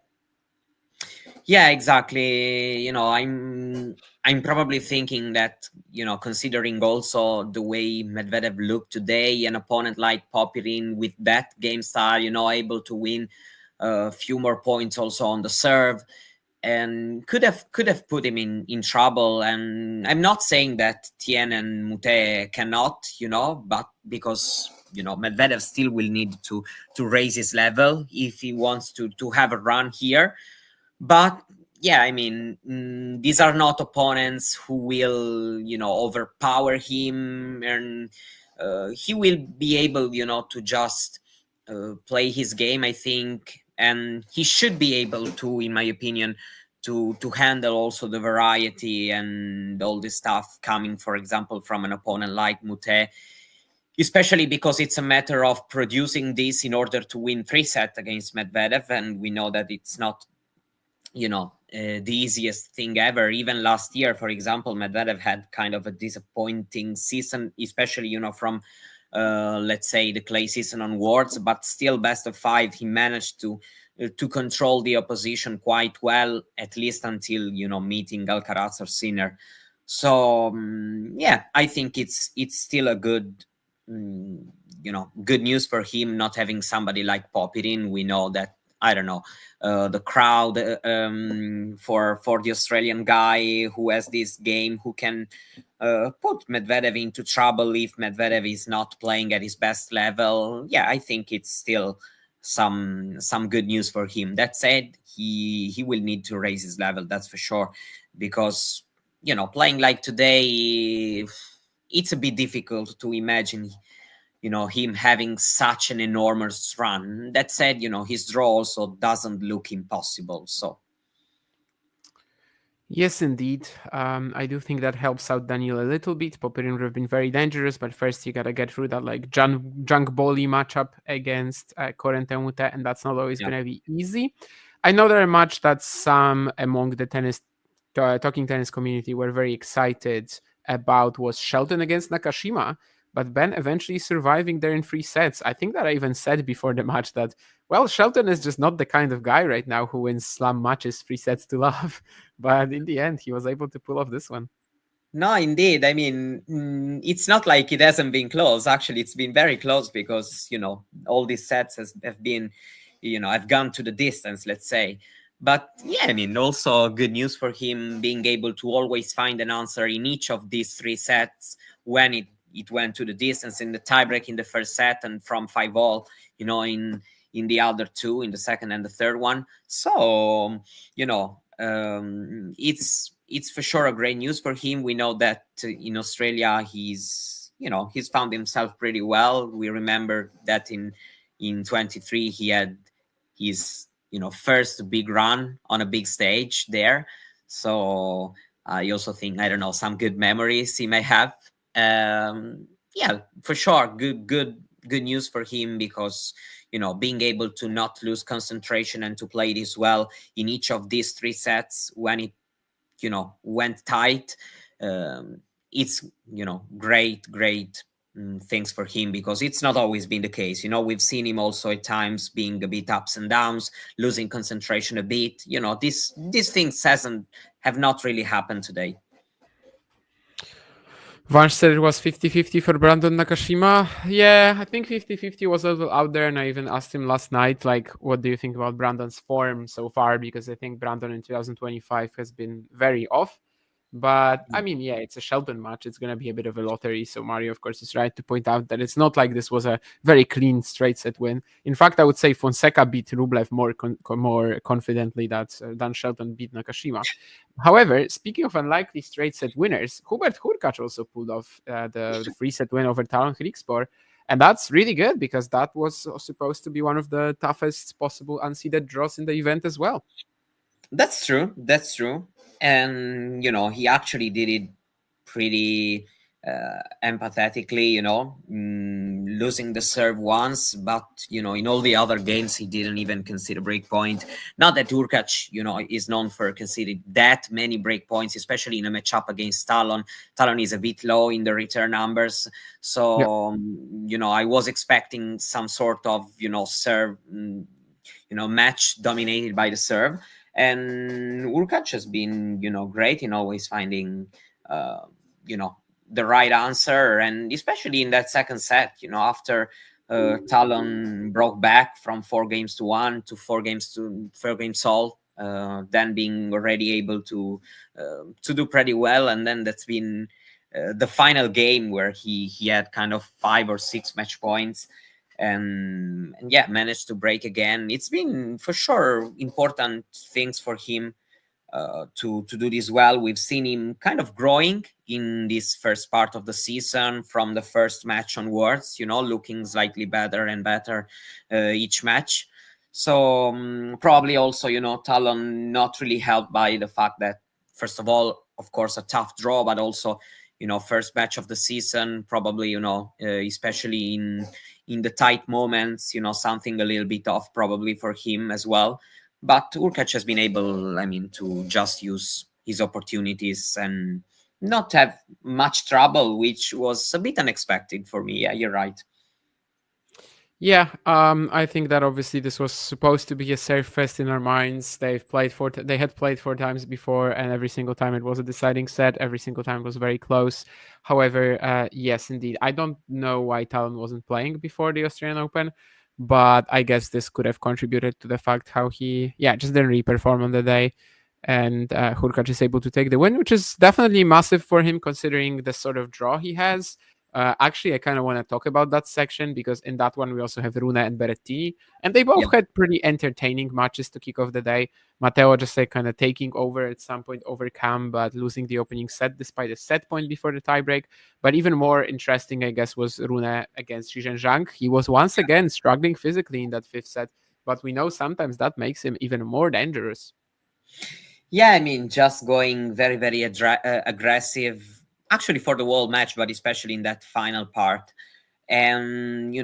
Yeah, exactly. I'm probably thinking that, considering also the way Medvedev looked today, an opponent like Popyrin with that game style, able to win a few more points also on the serve, and could have put him in trouble. And I'm not saying that Tien and Moutet cannot, but because Medvedev still will need to raise his level if he wants to have a run here. But yeah, these are not opponents who will, overpower him, and he will be able, to just play his game, I think, and he should be able to, in my opinion, to handle also the variety and all this stuff coming, for example, from an opponent like Moutet, especially because it's a matter of producing this in order to win 3 sets against Medvedev, and we know that it's not the easiest thing ever. Even last year, for example, Medvedev had kind of a disappointing season, especially from let's say the clay season onwards, but still best of 5 he managed to control the opposition quite well, at least until meeting Alcaraz or Sinner. So yeah, I think it's still a good good news for him not having somebody like Popyrin. We know that, I don't know, the crowd for the Australian guy who has this game, who can put Medvedev into trouble if Medvedev is not playing at his best level. Yeah, I think it's still some good news for him. That said, he will need to raise his level, that's for sure, because playing like today, it's a bit difficult to imagine him having such an enormous run. That said, his draw also doesn't look impossible. So yes, indeed. I do think that helps out Daniil a little bit. Popyrin would have been very dangerous, but first you gotta get through that junk bally matchup against Corentin Moutet, and that's not always gonna be easy. I know there are much that some among the talking tennis community were very excited about was Shelton against Nakashima, but Ben eventually surviving there in 3 sets. I think that I even said before the match that, well, Shelton is just not the kind of guy right now who wins slam matches 3 sets to love. But in the end, he was able to pull off this one. No, indeed. I mean, it's not like it hasn't been close. Actually, it's been very close because, all these sets have been, have gone to the distance, let's say. But yeah, I mean, also good news for him being able to always find an answer in each of these 3 sets when it went to the distance in the tiebreak in the first set and from 5-all, in the other 2, in the second and the third one. So, it's for sure a great news for him. We know that in Australia he's found himself pretty well. We remember that in 23 he had his first big run on a big stage there. So I also think, I don't know, some good memories he may have. Yeah, for sure, good news for him because being able to not lose concentration and to play this well in each of these 3 sets when it went tight, it's great things for him because it's not always been the case. We've seen him also at times being a bit ups and downs, losing concentration a bit. These things have not really happened today. Vansh said it was 50-50 for Brandon Nakashima. Yeah, I think 50-50 was a little out there, and I even asked him last night, like, what do you think about Brandon's form so far? Because I think Brandon in 2025 has been very off. But I mean, yeah, it's a Shelton match. It's going to be a bit of a lottery. So Mario, of course, is right to point out that it's not like this was a very clean straight set win. In fact, I would say Fonseca beat Rublev more confidently than Shelton beat Nakashima. However, speaking of unlikely straight set winners, Hubert Hurkacz also pulled off the 3 set win over Talon Grigspor. And that's really good because that was supposed to be one of the toughest possible unseeded draws in the event as well. That's true. And, he actually did it pretty empathetically, losing the serve once, but, in all the other games, he didn't even concede a break point. Not that Hurkacz, is known for conceding that many break points, especially in a matchup against Talon. Talon is a bit low in the return numbers. So, I was expecting some sort of, serve, match dominated by the serve. And Hurkacz has been, great in always finding, the right answer. And especially in that second set, after Talon broke back from 4-1 to 4 games all, then being already able to do pretty well. And then that's been the final game where he had kind of 5 or 6 match points. And yeah, managed to break again. It's been for sure important things for him to do this well. We've seen him kind of growing in this first part of the season from the first match onwards, looking slightly better and better each match. So probably also, Talon not really helped by the fact that, first of all, of course, a tough draw, but also, first match of the season, probably, especially in the tight moments, something a little bit off probably for him as well. But Hurkacz has been able, to just use his opportunities and not have much trouble, which was a bit unexpected for me. Yeah, you're right. Yeah, I think that obviously this was supposed to be a serve fest in our minds. They had played 4 times before, and every single time it was a deciding set. Every single time it was very close. However, yes, indeed, I don't know why Talon wasn't playing before the Australian Open, but I guess this could have contributed to the fact how he, just didn't really perform on the day. And Hurkacz is able to take the win, which is definitely massive for him considering the sort of draw he has. Actually, I kind of want to talk about that section because in that one we also have Rune and Berrettini, and they both had pretty entertaining matches to kick off the day. Matteo just kind of taking over at some point over Cam, but losing the opening set despite a set point before the tiebreak. But even more interesting, I guess, was Rune against Zhizhen Zhang. He was once again struggling physically in that 5th set, but we know sometimes that makes him even more dangerous. Yeah, just going very, very aggressive, actually for the whole match, but especially in that final part. And,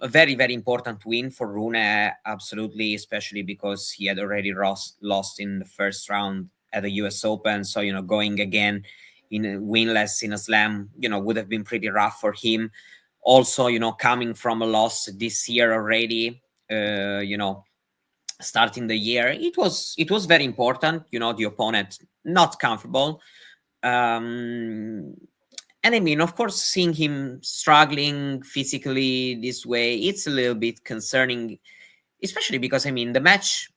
a very, very important win for Rune, absolutely, especially because he had already lost in the first round at the US Open. So, going again, winless in a slam, would have been pretty rough for him. Also, coming from a loss this year already, starting the year, it was very important. The opponent not comfortable. And I mean, of course, seeing him struggling physically this way, it's a little bit concerning, especially because, I mean, the match,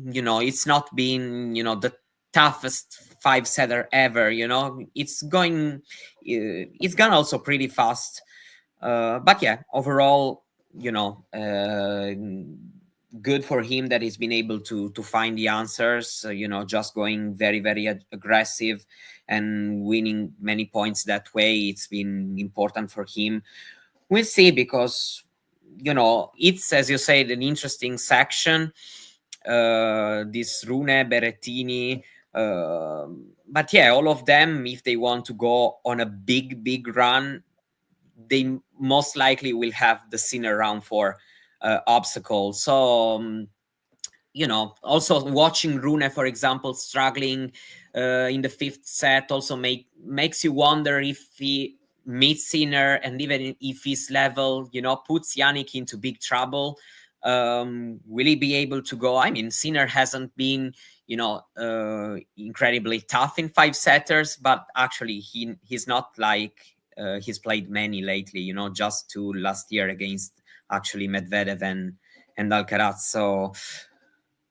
it's not been, the toughest 5-setter ever, it's gone also pretty fast. But yeah, overall, good for him that he's been able to find the answers, just going very, very aggressive and winning many points that way. It's been important for him. We'll see, because it's, as you said, an interesting section, this Rune, Berrettini, but yeah, all of them, if they want to go on a big run, they most likely will have the Sinner round 4 obstacle. So also watching Rune, for example, struggling in the 5th set also makes you wonder if he meets Sinner, and even if his level puts Yannick into big trouble. Will he be able to go? I mean, Sinner hasn't been incredibly tough in 5-setters, but actually he's not like he's played many lately, just 2 last year against actually Medvedev and Alcaraz. So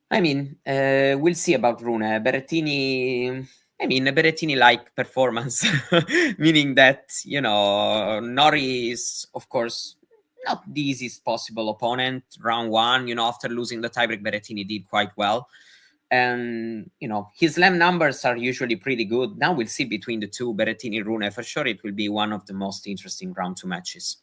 I mean, we'll see about Rune. Berrettini, I mean, a Berrettini-like performance, meaning that, Nori is, of course, not the easiest possible opponent. Round 1, after losing the tiebreak, Berrettini did quite well. And, his slam numbers are usually pretty good. Now we'll see between the two, Berrettini, Rune. For sure, it will be one of the most interesting round 2 matches.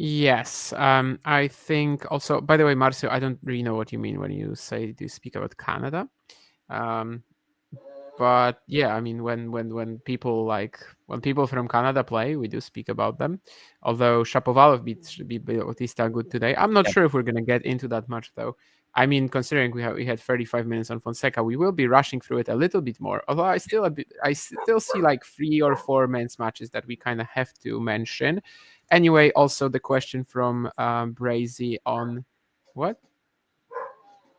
Yes, I think also, by the way, Marcio, I don't really know what you mean when you speak about Canada. But yeah, I mean, when people from Canada play, we do speak about them. Although Shapovalov beat Bautista good today. I'm not sure if we're gonna get into that much though. I mean, considering we had 35 minutes on Fonseca, we will be rushing through it a little bit more. Although I still see like 3 or 4 men's matches that we kind of have to mention. Anyway, also the question from Brazy on what?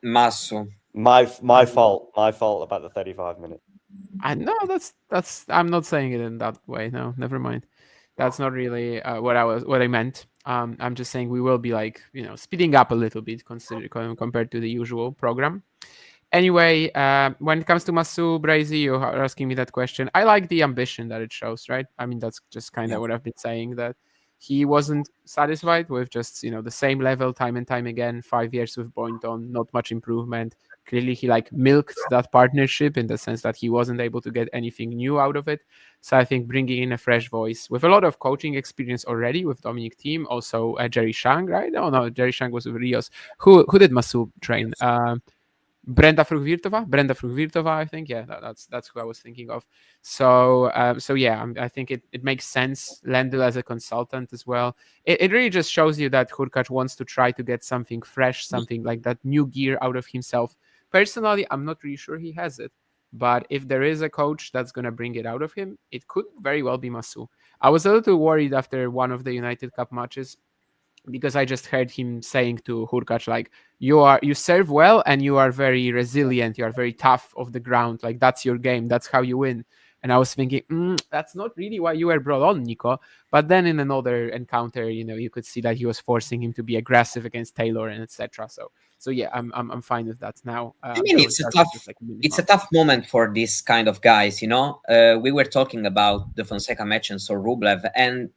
Masso. My fault about the 35 minutes. I know that's I'm not saying it in that way. No, never mind. That's not really what I meant. I'm just saying we will be like, speeding up a little bit compared to the usual program. Anyway, when it comes to Masu Brazy, you are asking me that question. I like the ambition that it shows, right? I mean, that's just kind of what I've been saying, that he wasn't satisfied with just, the same level time and time again, 5 years with Boynton, not much improvement. Clearly, he milked that partnership in the sense that he wasn't able to get anything new out of it. So I think bringing in a fresh voice with a lot of coaching experience already with Dominic Thiem, also Jerry Shang, right? Oh no, Jerry Shang was with Rios. Who did Masu train? Brenda Frugvirtova, I think. Yeah, that's who I was thinking of. So yeah, I think it makes sense. Lendl as a consultant as well. It really just shows you that Hurkacz wants to try to get something fresh, something like that new gear out of himself. Personally, I'm not really sure he has it. But if there is a coach that's going to bring it out of him, it could very well be Masu. I was a little worried after one of the United Cup matches, because I just heard him saying to Hurkacz, you serve well and you are very resilient, you are very tough off the ground, that's your game, that's how you win. And I was thinking, that's not really why you were brought on, Nico. But then in another encounter, you could see that he was forcing him to be aggressive against Taylor and etc. So yeah, I'm fine with that now. I mean, it's a tough moment for these kind of guys. We were talking about the Fonseca match and so Rublev, and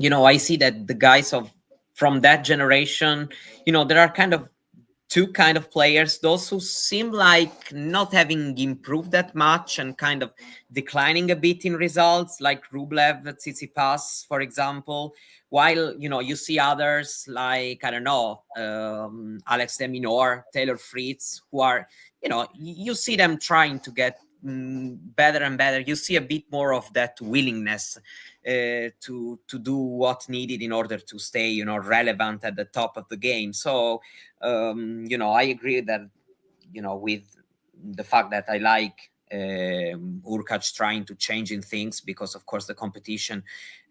I see that the guys from that generation, there are kind of 2 kind of players: those who seem like not having improved that much and kind of declining a bit in results, like Rublev, Tsitsipas, for example, while you see others like, I don't know, Alex de Minaur, Taylor Fritz, who are, you see them trying to get better and better. You see a bit more of that willingness to do what needed in order to stay, relevant at the top of the game. So, I agree that, with the fact that I like Urkac trying to change in things, because of course the competition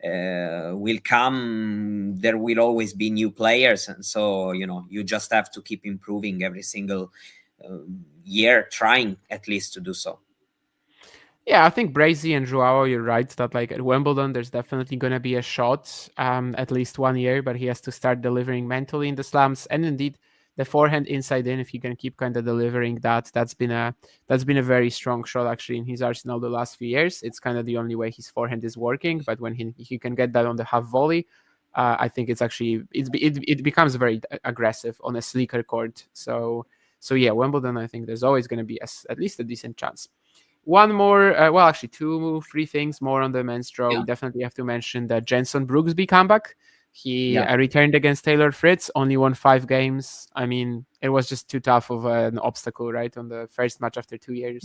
will come. There will always be new players, and so you just have to keep improving every single year, trying at least to do so. Yeah, I think Brazy and Joao, you're right that like at Wimbledon, there's definitely going to be a shot at least 1 year, but he has to start delivering mentally in the slams. And indeed, the forehand inside in, if he can keep kind of delivering that, that's been a very strong shot actually in his arsenal the last few years. It's kind of the only way his forehand is working, but when he can get that on the half volley, I think it's actually it becomes very aggressive on a sleeker court. So yeah, Wimbledon, I think there's always going to be at least a decent chance. One more, well, actually, 3 things more on the men's draw. We definitely have to mention the Jenson Brooksby comeback. He returned against Taylor Fritz, only won 5 games. I mean, it was just too tough of an obstacle, right, on the first match after 2 years.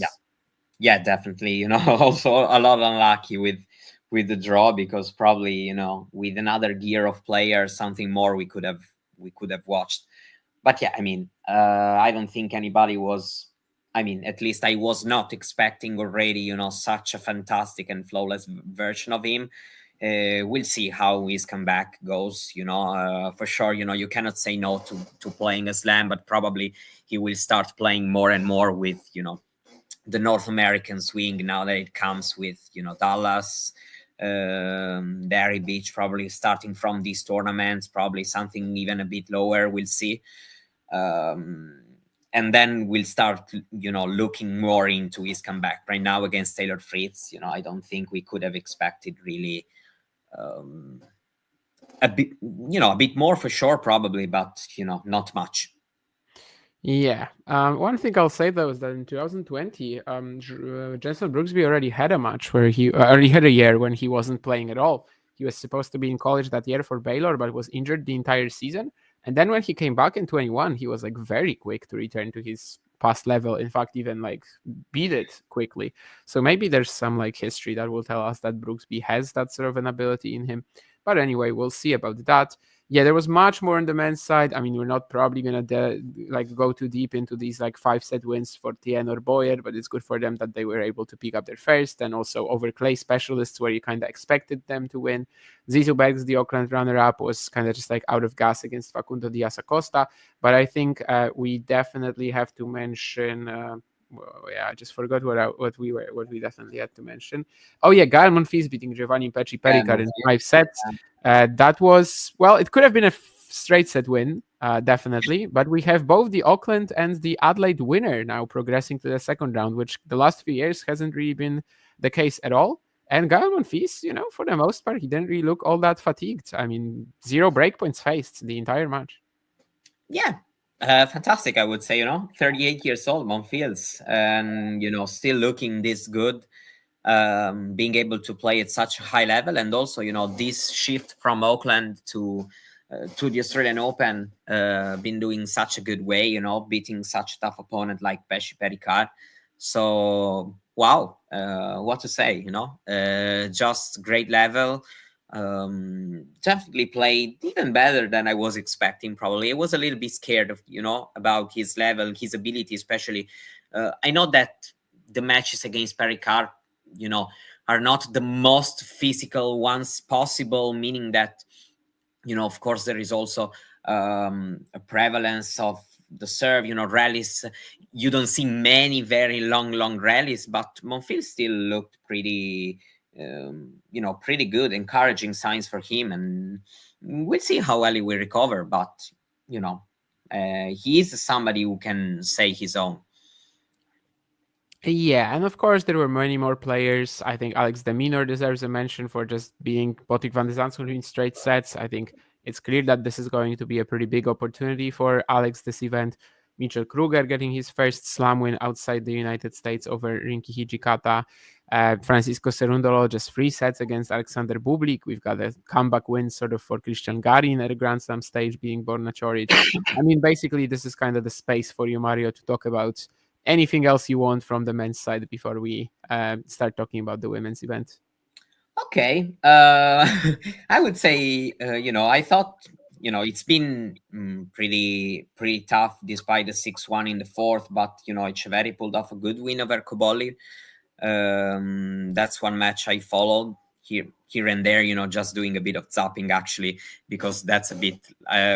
Yeah, definitely. Also a lot unlucky with the draw, because probably with another gear of players, something more we could have watched. But yeah, I mean, I don't think anybody was. I mean, at least I was not expecting already, such a fantastic and flawless version of him. We'll see how his comeback goes. For sure, you cannot say no to playing a slam, but probably he will start playing more and more with, the North American swing now that it comes with, Dallas, Derry Beach, probably starting from these tournaments, probably something even a bit lower. We'll see. And then we'll start, looking more into his comeback. Right now against Taylor Fritz, I don't think we could have expected really a bit more for sure, probably, but not much. Yeah. One thing I'll say though is that in 2020, Jenson Brooksby already had a match where he already had a year when he wasn't playing at all. He was supposed to be in college that year for Baylor, but was injured the entire season. And then when he came back in 21, he was like very quick to return to his past level. In fact, even like beat it quickly. So maybe there's some like history that will tell us that Brooksby has that sort of an ability in him. But anyway, we'll see about that. Yeah, there was much more on the men's side. I mean, we're not probably gonna go too deep into these like 5-set wins for Tien or Boyer, but it's good for them that they were able to pick up their first, and also over clay specialists where you kind of expected them to win. Zizou Bergs, the Auckland runner-up, was kind of just like out of gas against Facundo Diaz Acosta. But I think we definitely have to mention. I just forgot what we definitely had to mention. Oh yeah, Gael Monfils beating Giovanni Pericard in 5 sets. That was, well, it could have been a straight set win, definitely. But we have both the Auckland and the Adelaide winner now progressing to the second round, which the last few years hasn't really been the case at all. And Gael Monfils, for the most part, he didn't really look all that fatigued. I mean, 0 breakpoints faced the entire match. Yeah. Fantastic, I would say, 38 years old, Monfils, and, still looking this good, being able to play at such a high level. And also, this shift from Auckland to the Australian Open, been doing such a good way, beating such a tough opponent like Pesci Pericard. So, wow, what to say, just great level. Definitely played even better than I was expecting. Probably I was a little bit scared of about his level, his ability, especially. I know that the matches against Pericard, are not the most physical ones possible, meaning that of course there is also a prevalence of the serve, rallies. You don't see many very long rallies, but Monfils still looked pretty pretty good, encouraging signs for him, and we'll see how well he will recover. But he is somebody who can say his own. Yeah, and of course there were many more players. I think Alex de Minaur deserves a mention for just being Patrick van de Zandt in straight sets. I think it's clear that this is going to be a pretty big opportunity for Alex this event. Mitchell Kruger getting his first slam win outside the United States over Rinki Hijikata. Francisco Cerundolo just 3 sets against Alexander Bublik. We've got a comeback win sort of for Christian Garin at a Grand Slam stage, being Borna Coric. I mean, basically, this is kind of the space for you, Mario, to talk about anything else you want from the men's side before we start talking about the women's event. Okay. I would say, I thought, it's been pretty tough despite the 6-1 in the fourth, but Echeverri pulled off a good win over Cobolli. That's one match I followed here and there, just doing a bit of zapping actually, because that's a bit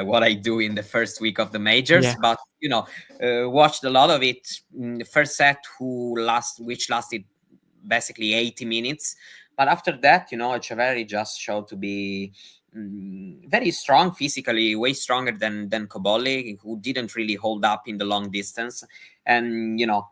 what I do in the first week of the majors. Yeah. But watched a lot of it in the first set, which lasted basically 80 minutes. But after that, Echeverri just showed to be very strong physically, way stronger than Cobolli, who didn't really hold up in the long distance. And not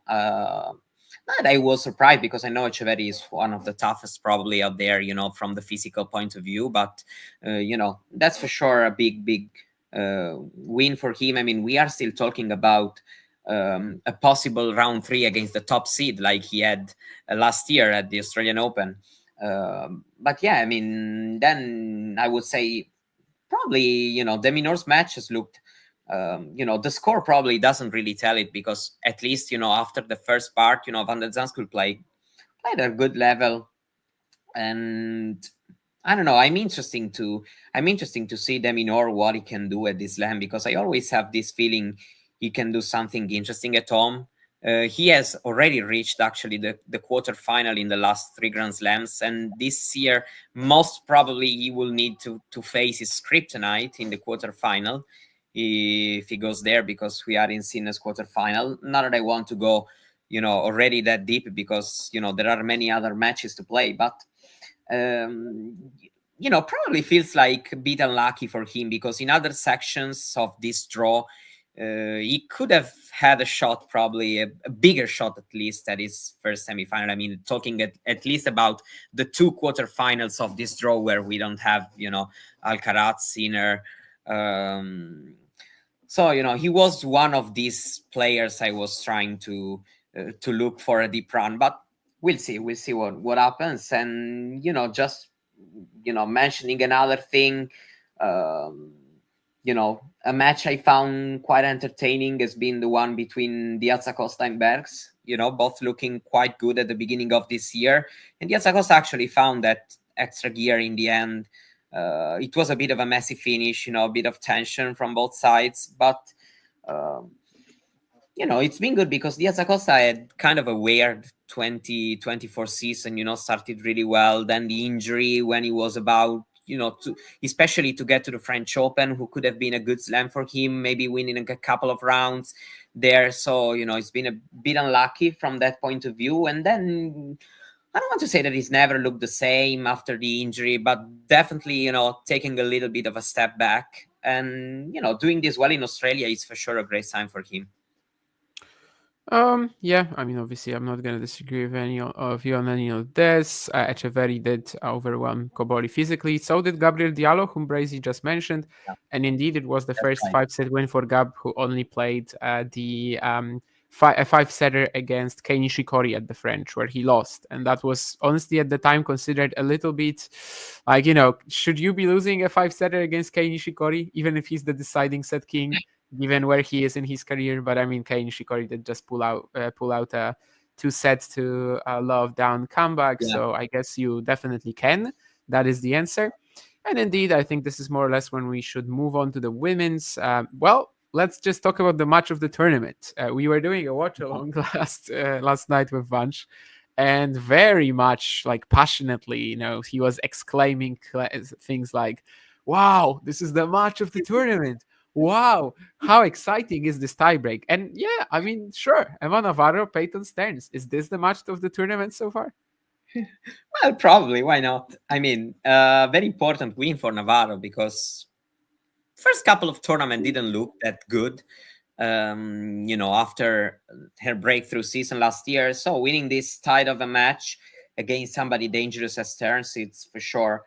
I was surprised, because I know Echeverri is one of the toughest probably out there, from the physical point of view. But that's for sure a big win for him. I mean, we are still talking about a possible round 3 against the top seed, like he had last year at the Australian Open. But yeah, I mean, then I would say probably Deminor's matches looked. The score probably doesn't really tell it, because at least after the first part, Van der Zandt played at a good level, and I don't know. I'm interesting to see Deminor, what he can do at this slam, because I always have this feeling he can do something interesting at home. He has already reached actually the quarterfinal in the last 3 Grand Slams, and this year most probably he will need to face his kryptonite in the quarterfinal if he goes there, because we are in Sinner's quarterfinal. Not that I want to go already that deep, because there are many other matches to play, but probably feels like a bit unlucky for him, because in other sections of this draw he could have had a shot, probably a bigger shot at least, at his first semifinal. I mean, talking at least about the 2 quarterfinals of this draw, where we don't have Alcaraz, Sinner. So he was one of these players I was trying to look for a deep run, but we'll see what happens. And just mentioning another thing, a match I found quite entertaining has been the one between Diaz Acosta and Bergs. Both looking quite good at the beginning of this year, and Diaz Acosta actually found that extra gear in the end. It was a bit of a messy finish, a bit of tension from both sides, but it's been good, because Diaz Acosta had kind of a weird 2024 season, started really well. Then the injury when he was about, especially to get to the French Open, who could have been a good slam for him, maybe winning a couple of rounds there. So, it's been a bit unlucky from that point of view. And then I don't want to say that he's never looked the same after the injury, but definitely, taking a little bit of a step back. And, doing this well in Australia is for sure a great sign for him. Yeah, I mean, obviously, I'm not going to disagree with any of you on any of this. Echeverri did overwhelm Cobolli physically. So did Gabriel Diallo, whom Brazy just mentioned. Yeah. And indeed, it was the first 5-set win for Gab, who only played the 5-setter against Kei Nishikori at the French, where he lost. And that was honestly at the time considered a little bit like, should you be losing a 5-setter against Kei Nishikori, even if he's the deciding set king? Given where he is in his career. But I mean, Kei Nishikori did just pull out a 2-set to love down comeback. Yeah. So I guess you definitely can. That is the answer. And indeed, I think this is more or less when we should move on to the women's. Well, let's just talk about the match of the tournament. We were doing a watch along last night with Vanch, and very much passionately, he was exclaiming things like, "Wow, this is the match of the tournament! Wow, how exciting is this tiebreak?" And yeah, I mean, sure, Emma Navarro, Peyton Stearns. Is this the match of the tournament so far? Well, probably. Why not? I mean, very important win for Navarro, because first couple of tournaments didn't look that good, after her breakthrough season last year. So winning this tied of a match against somebody dangerous as Stearns, it's for sure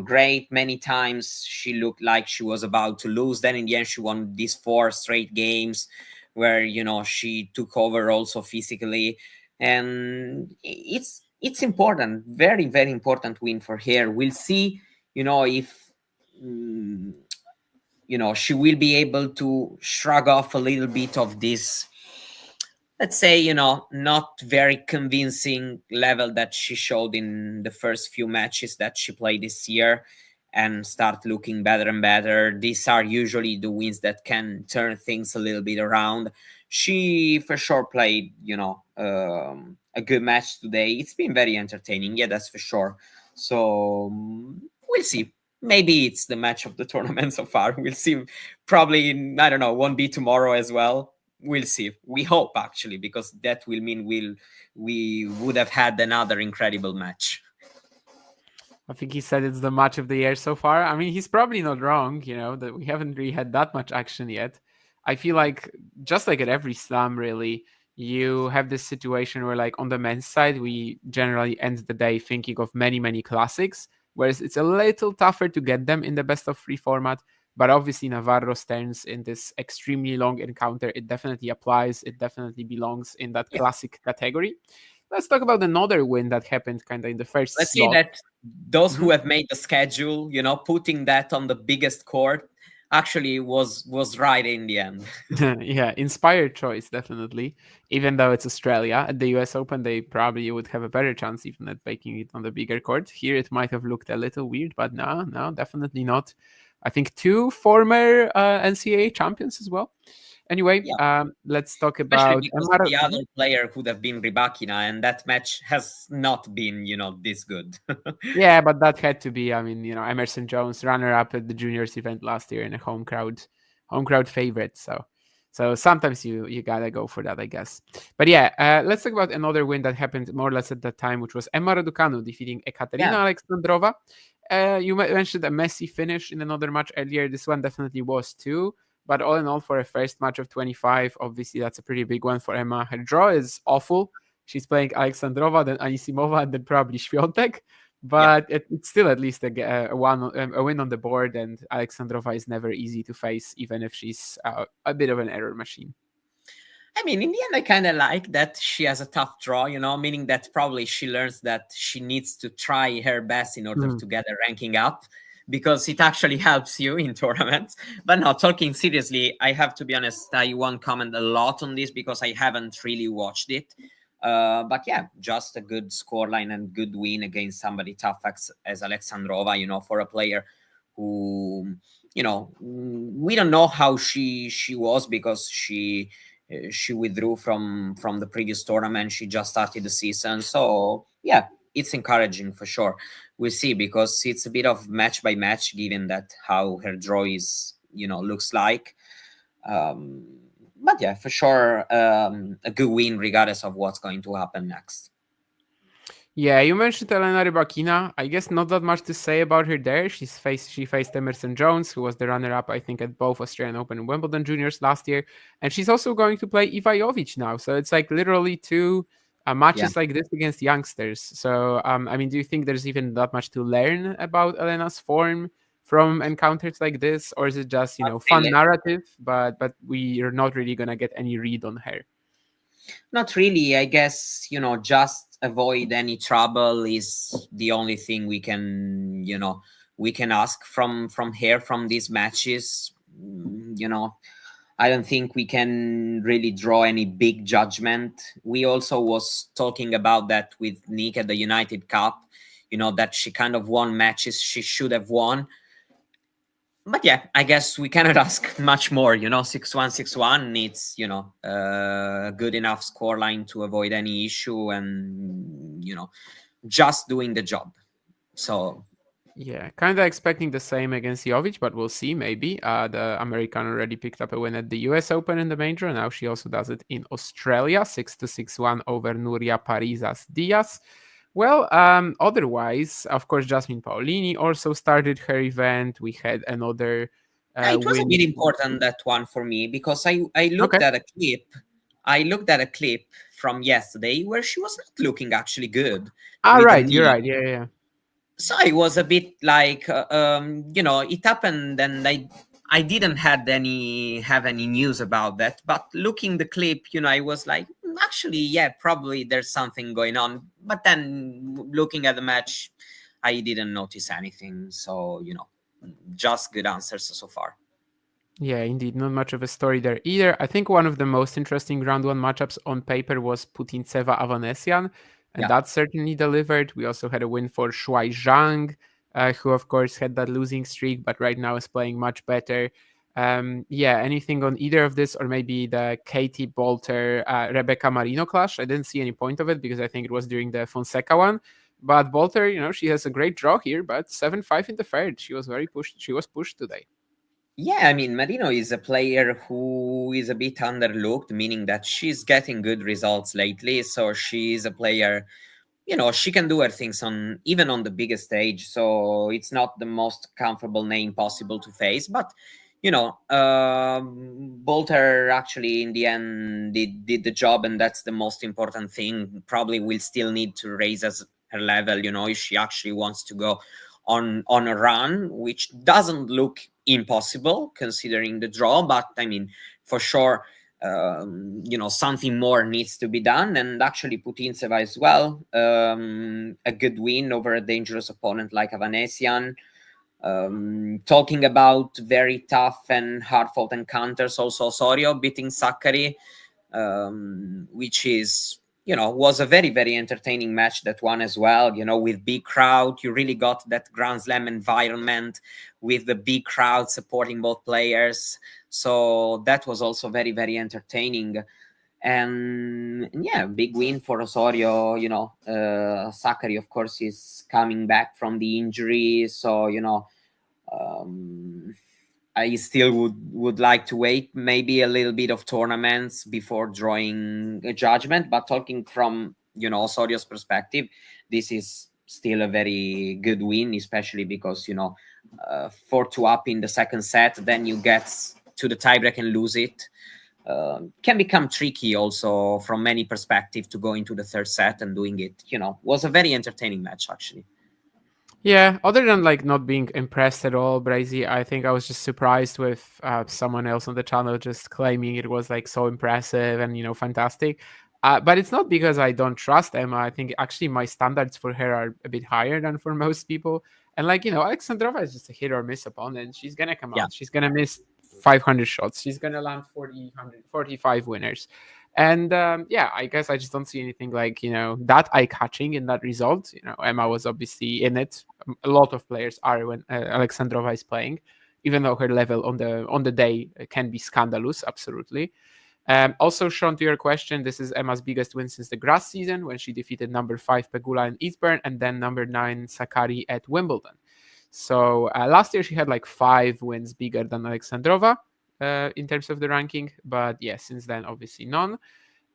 great. Many times she looked like she was about to lose. Then in the end, she won these 4 straight games where, she took over also physically. And it's important, very, very important win for her. We'll see, if, she will be able to shrug off a little bit of this, let's say, not very convincing level that she showed in the first few matches that she played this year. and start looking better and better. These are usually the wins that can turn things a little bit around. She for sure played, a good match today. It's been very entertaining. Yeah, that's for sure. So we'll see. Maybe it's the match of the tournament so far. We'll see. Probably, I don't know, won't be tomorrow as well. We'll see. We hope, actually, because that will mean we would have had another incredible match. I think he said it's the match of the year so far. I mean, he's probably not wrong, that we haven't really had that much action yet. I feel like, just like at every slam, really, you have this situation where, like, on the men's side, we generally end the day thinking of many, many classics, whereas it's a little tougher to get them in the best of 3 format. But obviously, Navarro stands in this extremely long encounter. It definitely applies. It definitely belongs in that classic category. Let's talk about another win that happened kind of in the first Let's slot. say that those who have made the schedule, putting that on the biggest court actually was right in the end. Yeah, inspired choice, definitely. Even though it's Australia, at the US Open, they probably would have a better chance even at making it on the bigger court. Here, it might have looked a little weird, but no, definitely not. I think 2 former NCAA champions as well. Anyway, let's talk about the other player could have been Rybakina, and that match has not been, this good. Yeah, but that had to be. I mean, Emerson Jones, runner-up at the juniors event last year, and a home crowd favorite. So sometimes you gotta go for that, I guess. But yeah, let's talk about another win that happened more or less at that time, which was Emma Raducanu defeating Ekaterina Alexandrova. You mentioned a messy finish in another match earlier. This one definitely was too. But all in all, for a first match of 25, obviously that's a pretty big one for Emma. Her draw is awful. She's playing Alexandrova, then Anisimova, and then probably Świątek. But it's still at least a win on the board, and Alexandrova is never easy to face, even if she's a bit of an error machine. I mean, in the end, I kind of like that she has a tough draw, meaning that probably she learns that she needs to try her best in order to get a ranking up, because it actually helps you in tournaments. But now, talking seriously, I have to be honest, I won't comment a lot on this because I haven't really watched it. But yeah, just a good scoreline and good win against somebody tough as Alexandrova, for a player who, we don't know how she was, because she withdrew from the previous tournament. She just started the season. So yeah, it's encouraging for sure. We'll see, because it's a bit of match by match, given that how her draw is, looks like. But yeah, for sure, a good win regardless of what's going to happen next. Yeah, you mentioned Elena Rybakina. I guess not that much to say about her there. She faced Emerson Jones, who was the runner-up, I think, at both Australian Open and Wimbledon Juniors last year. And she's also going to play Iva Jovic now. So it's like literally 2 matches like this against youngsters. So, I mean, do you think there's even that much to learn about Elena's form from encounters like this? Or is it just, fun narrative, but we are not really going to get any read on her? Not really. I guess, just avoid any trouble is the only thing we can ask from here, from these matches. I don't think we can really draw any big judgment. We also was talking about that with Nick at the United Cup, that she kind of won matches she should have won. But yeah, I guess we cannot ask much more. 6-1, 6-1 needs, a good enough scoreline to avoid any issue, and, just doing the job. So yeah, kind of expecting the same against Jovic, but we'll see. Maybe the American already picked up a win at the US Open in the major. Now she also does it in Australia, 6-6-1 over Nuria Parisas Diaz. Well, otherwise, of course, Jasmine Paolini also started her event. We had another it was a bit important, that one, for me, because I looked at a clip. I looked at a clip from yesterday where she was not looking actually good. Right, you're right. Yeah. So I was a bit like, it happened, and I didn't have any news about that. But looking the clip, I was like, actually, yeah, probably there's something going on. But then looking at the match, I didn't notice anything. So, just good answers so far. Yeah, indeed. Not much of a story there either. I think one of the most interesting round 1 matchups on paper was Putintseva Avanesian. And that certainly delivered. We also had a win for Shuai Zhang. who of course had that losing streak, but right now is playing much better. Anything on either of this, or maybe the Katie Bolter Rebecca Marino clash? I didn't see any point of it because I think it was during the Fonseca one. But Bolter, she has a great draw here, but 7-5 in the third. She was pushed today. Yeah, I mean, Marino is a player who is a bit underlooked, meaning that she's getting good results lately. So she's a player, she can do her things even on the biggest stage. So it's not the most comfortable name possible to face, but Bolter actually in the end did the job, and that's the most important thing. Probably will still need to raise her level, if she actually wants to go on a run, which doesn't look impossible considering the draw. But I mean, for sure, something more needs to be done. And actually Putintseva as well, a good win over a dangerous opponent like a Vanessian. Talking about very tough and hard-fought encounters, also Osorio beating Sakkari, which is, was a very, very entertaining match, that one as well, with big crowd. You really got that Grand Slam environment with the big crowd supporting both players. So that was also very, very entertaining. And yeah, big win for Osorio. Sakkari, of course, is coming back from the injury. So, I still would like to wait maybe a little bit of tournaments before drawing a judgment. But talking from, Osorio's perspective, this is still a very good win, especially because, 4-2 up in the second set, then you get to the tiebreak and lose it. Can become tricky also from many perspectives to go into the third set and doing it, was a very entertaining match actually. Yeah, other than not being impressed at all, Brazy, I think I was just surprised with someone else on the channel just claiming it was so impressive and fantastic. But it's not because I don't trust Emma. I think actually my standards for her are a bit higher than for most people. And Alexandrova is just a hit or miss opponent. She's gonna come out. She's gonna miss 500 shots. She's gonna land 45 winners. And I guess I just don't see anything that eye-catching in that result. Emma was obviously in it. A lot of players are when Alexandrova is playing, even though her level on the day can be scandalous, absolutely. Also, Sean, to your question, this is Emma's biggest win since the grass season, when she defeated number 5 Pegula in Eastbourne and then number 9 Sakkari at Wimbledon. So last year she had 5 wins bigger than Alexandrova in terms of the ranking, but since then obviously none.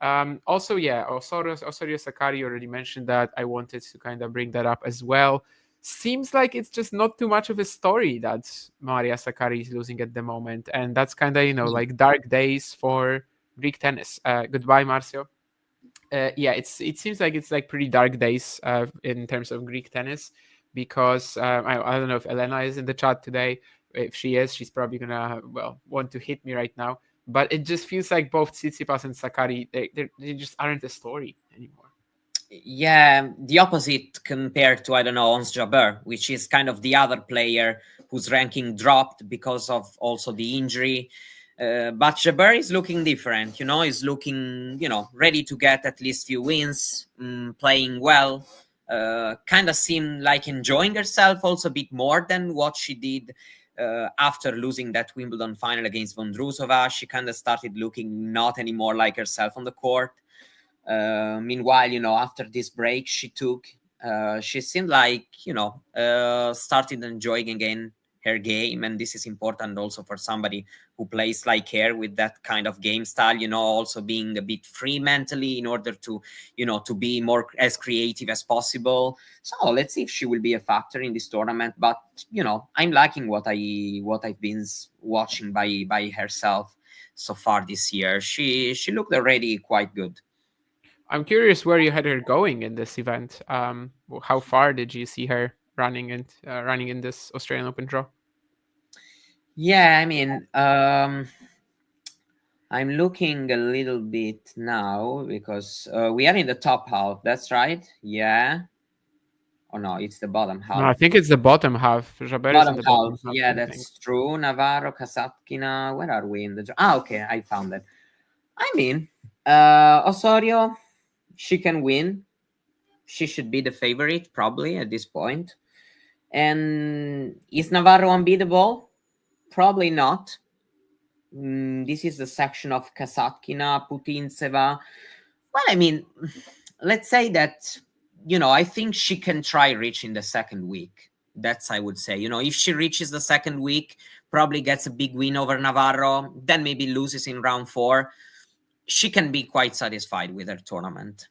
Osorio Sakkari, already mentioned that. I wanted to kind of bring that up as well. Seems like it's just not too much of a story that Maria Sakkari is losing at the moment, and that's kind of dark days for Greek tennis. Goodbye, Marcio. It seems like it's pretty dark days in terms of Greek tennis, because I don't know if Elena is in the chat today. If she is, she's probably gonna want to hit me right now. But it just feels like both Tsitsipas and Sakkari, they just aren't a story anymore. Yeah, the opposite compared to, I don't know, Ons Jabeur, which is kind of the other player whose ranking dropped because of also the injury. But Jabeur is looking different, he's looking, ready to get at least few wins, playing well, kind of seemed like enjoying herself also a bit more than what she did after losing that Wimbledon final against Vondrousova. She kind of started looking not anymore like herself on the court. Meanwhile, after this break she took, she seemed like, started enjoying again her game. And this is important also for somebody who plays like her with that kind of game style, also being a bit free mentally in order to, to be more as creative as possible. So let's see if she will be a factor in this tournament. But, I'm liking what I've been watching by herself so far this year. She looked already quite good. I'm curious where you had her going in this event. How far did you see her running in this Australian Open draw? Yeah, I mean, I'm looking a little bit now because we are in the top half. That's right. Yeah. Oh no, it's the bottom half. No, I think it's the bottom half. Jabeur is in the bottom half. Yeah, that's true. Navarro, Kasatkina. Where are we in the? Okay, I found it. I mean, Osorio, she can win. She should be the favorite probably at this point. And is Navarro unbeatable? Probably not. This is the section of Kasatkina, Putintseva. Well, I mean, let's say that, I think she can try reaching the second week. That's, I would say, if she reaches the second week, probably gets a big win over Navarro, then maybe loses in round 4. She can be quite satisfied with her tournament.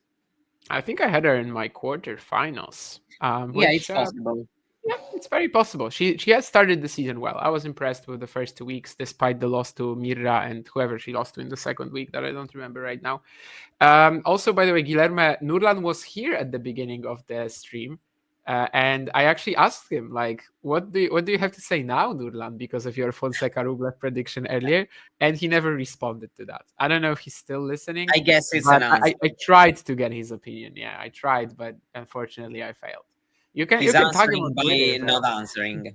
I think I had her in my quarterfinals. It's possible. Yeah, it's very possible. She has started the season well. I was impressed with the first 2 weeks, despite the loss to Mirra and whoever she lost to in the second week that I don't remember right now. Also, by the way, Guilherme, Nurlan was here at the beginning of the stream. And I actually asked him, like, what do you have to say now, Nurlan, because of your Fonseca Rublev prediction earlier? And he never responded to that. I don't know if he's still listening. I guess it's an answer. I tried to get his opinion. Yeah, I tried, but unfortunately I failed. You can tag him on Twitter. Not answering.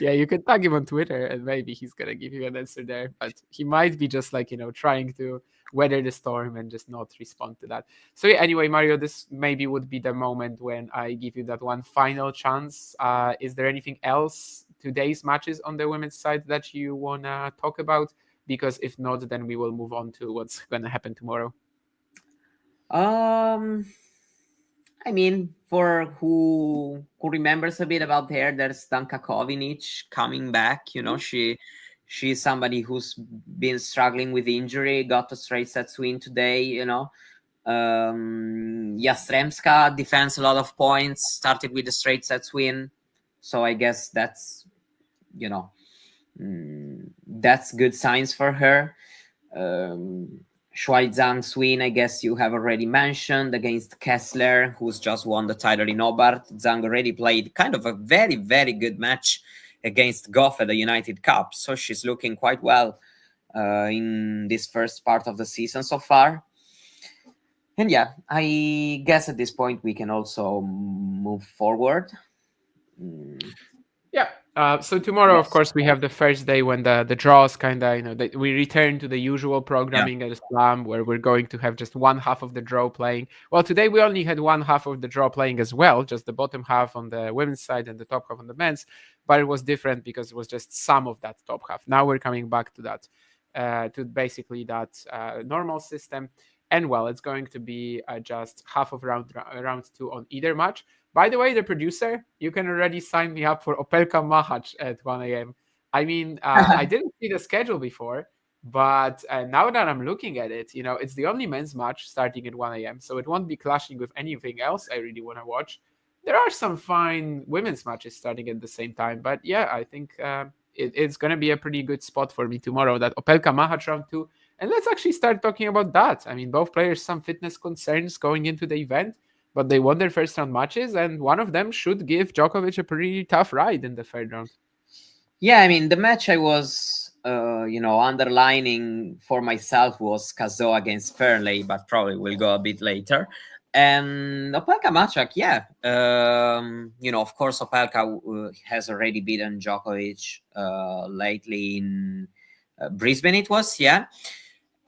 Yeah, you can tag him on Twitter and maybe he's going to give you an answer there. But he might be just like, trying to weather the storm and just not respond to that. So yeah, anyway, Mario, this maybe would be the moment when I give you that one final chance. Is there anything else today's matches on the women's side that you want to talk about? Because if not, then we will move on to what's going to happen tomorrow. I mean, for who remembers a bit about her, there's Danka Kovinic coming back. She's somebody who's been struggling with injury, got a straight sets win today. Yastremska defends a lot of points, started with a straight sets win. So I guess that's, that's good signs for her. Shuai Zhang's win, I guess you have already mentioned, against Kessler, who's just won the title in Hobart. Zhang already played kind of a very, very good match against Goff at the United Cup. So she's looking quite well in this first part of the season so far. And yeah, I guess at this point we can also move forward. Yeah. So tomorrow, of course, we have the first day when the draws kind of, we return to the usual programming at Slam, where we're going to have just one half of the draw playing. Well, today we only had one half of the draw playing as well, just the bottom half on the women's side and the top half on the men's. But it was different because it was just some of that top half. Now we're coming back to that, to basically that normal system. And well, it's going to be just half of round 2 on either match. By the way, the producer, you can already sign me up for Opelka Mahac at 1 a.m. I mean, I didn't see the schedule before, but now that I'm looking at it, it's the only men's match starting at 1 a.m. So it won't be clashing with anything else I really want to watch. There are some fine women's matches starting at the same time. But yeah, I think it's going to be a pretty good spot for me tomorrow, that Opelka Mahac round 2. And let's actually start talking about that. I mean, both players, some fitness concerns going into the event, but they won their first round matches, and one of them should give Djokovic a pretty tough ride in the third round. Yeah, I mean, the match I was, underlining for myself was Cazaux against Fernley, but probably we'll go a bit later. And Opelka Mahac, yeah. Of course, Opelka has already beaten Djokovic lately in Brisbane, it was, yeah.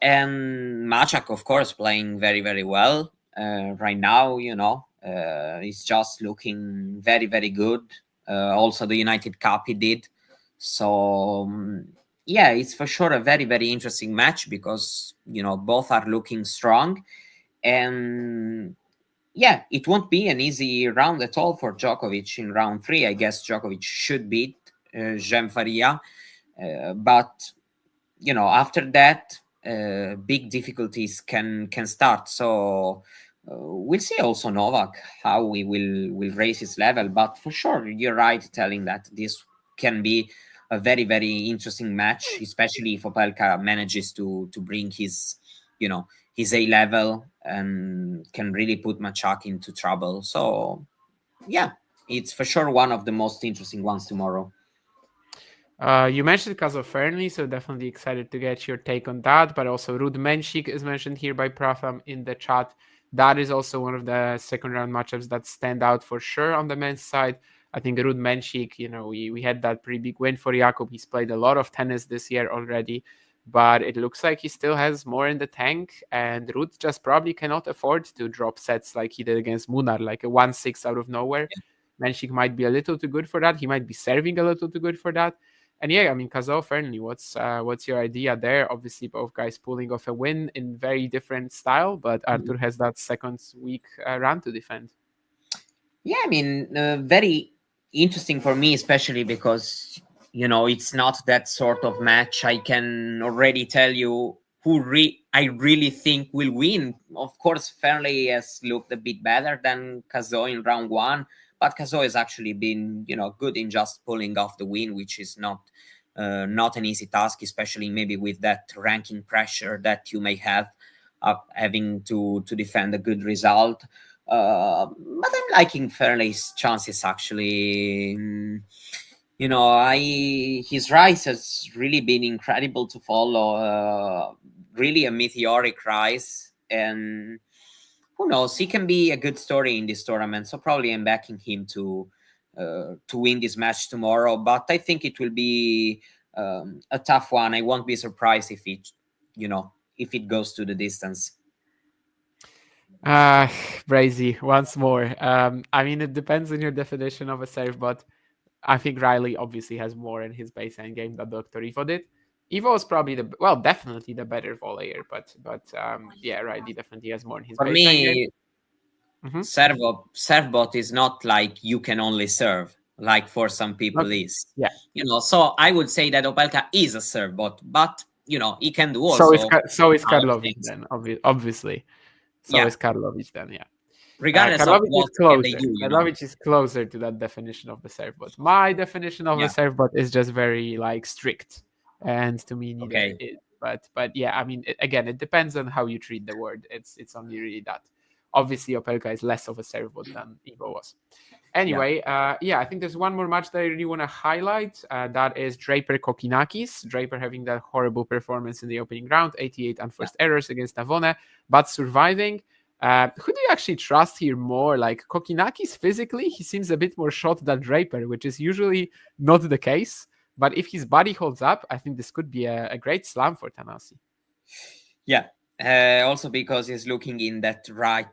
And Mahac, of course, playing very, very well. Right now, he's just looking very, very good. Also, the United Cup he did. So, yeah, it's for sure a very, very interesting match because, both are looking strong. And, yeah, it won't be an easy round at all for Djokovic in round 3. I guess Djokovic should beat Jem Faria. But, after that, big difficulties can start. So we'll see also Novak how he will raise his level. But for sure, you're right telling that this can be a very, very interesting match, especially if Opelka manages to bring his A level and can really put Mahac into trouble. So yeah, it's for sure one of the most interesting ones tomorrow. You mentioned Cazaux Fernley, so definitely excited to get your take on that. But also Rud Menchik is mentioned here by Pratham in the chat. That is also one of the second round matchups that stand out for sure on the men's side. I think Rud Menchik, we had that pretty big win for Jakub. He's played a lot of tennis this year already, but it looks like he still has more in the tank. And Rud just probably cannot afford to drop sets like he did against Munar, like a 1-6 out of nowhere. Menchik might be a little too good for that. He might be serving a little too good for that. And yeah, I mean, Kazov, Fernley, what's your idea there? Obviously, both guys pulling off a win in very different style, but Arthur has that second week run to defend. Yeah, I mean, very interesting for me, especially because, it's not that sort of match. I can already tell you who I really think will win. Of course, Fernley has looked a bit better than Kazo in round one, but Kazo has actually been, good in just pulling off the win, which is not an easy task, especially maybe with that ranking pressure that you may have having to defend a good result. But I'm liking Fernley's chances actually. His rise has really been incredible to follow. Really a meteoric rise, and who knows, he can be a good story in this tournament. So probably I'm backing him to win this match tomorrow. But I think it will be a tough one. I won't be surprised if it goes to the distance. Brazy, once more. I mean, it depends on your definition of a serve, but I think Riley obviously has more in his base end game than Dr. Ivo did. Ivo is probably definitely the better volley, but yeah, Riley definitely has more in his For base end me, game. Servbot is not like you can only serve, like for some people is. Yeah. So I would say that Opelka is a servbot, but he can do also. So is Karlovic then, obviously. So is Karlovic then, yeah. Regardless of what they do, Karlovic is closer to that definition of the servbot. My definition of a servbot is just very strict, and to me neither is. But yeah, I mean, again, it depends on how you treat the word. It's only really that. Obviously, Opelka is less of a servbot than Ivo was. Anyway, I think there's one more match that I really want to highlight. That is Draper Kokinakis. Draper having that horrible performance in the opening round, 88 unforced errors against Navone, but surviving. Who do you actually trust here more? Like Kokinakis physically, he seems a bit more shot than Draper, which is usually not the case. But if his body holds up, I think this could be a great slam for Tanasi. Yeah. Also because he's looking in that right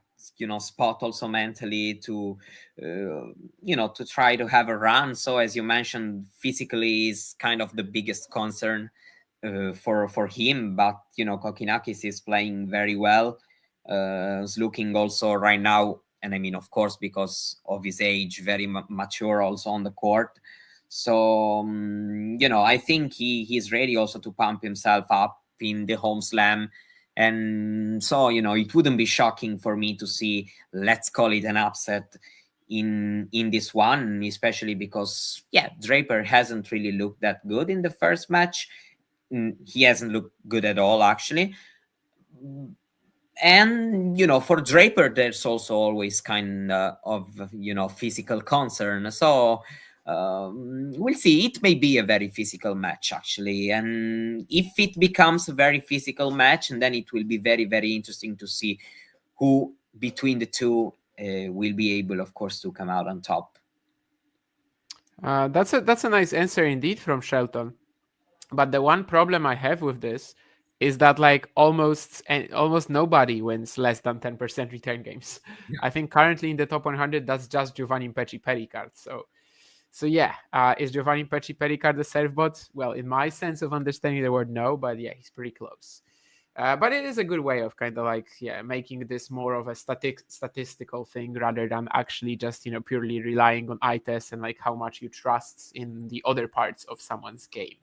spot also mentally to to try to have a run. So as you mentioned, physically is kind of the biggest concern for him, but Kokinakis is playing very well. Is looking also right now, and I mean, of course, because of his age, very mature also on the court. So I think he's ready also to pump himself up in the home slam. And so, it wouldn't be shocking for me to see, let's call it an upset in this one, especially because, Draper hasn't really looked that good in the first match. He hasn't looked good at all, actually. And, for Draper, there's also always kind of, physical concern. So we'll see. It may be a very physical match, actually. And if it becomes a very physical match, and then it will be very, very interesting to see who between the two will be able, of course, to come out on top. That's a nice answer indeed from Shelton. But the one problem I have with this is that almost nobody wins less than 10% return games. Yeah. I think currently in the top 100, that's just Giovanni Pecci-Pericard. So yeah, is Giovanni Pecci-Pericard the servbot? Well, in my sense of understanding the word, no, but yeah, he's pretty close. But it is a good way of kind of making this more of a statistical thing rather than actually just purely relying on eye tests and how much you trust in the other parts of someone's game.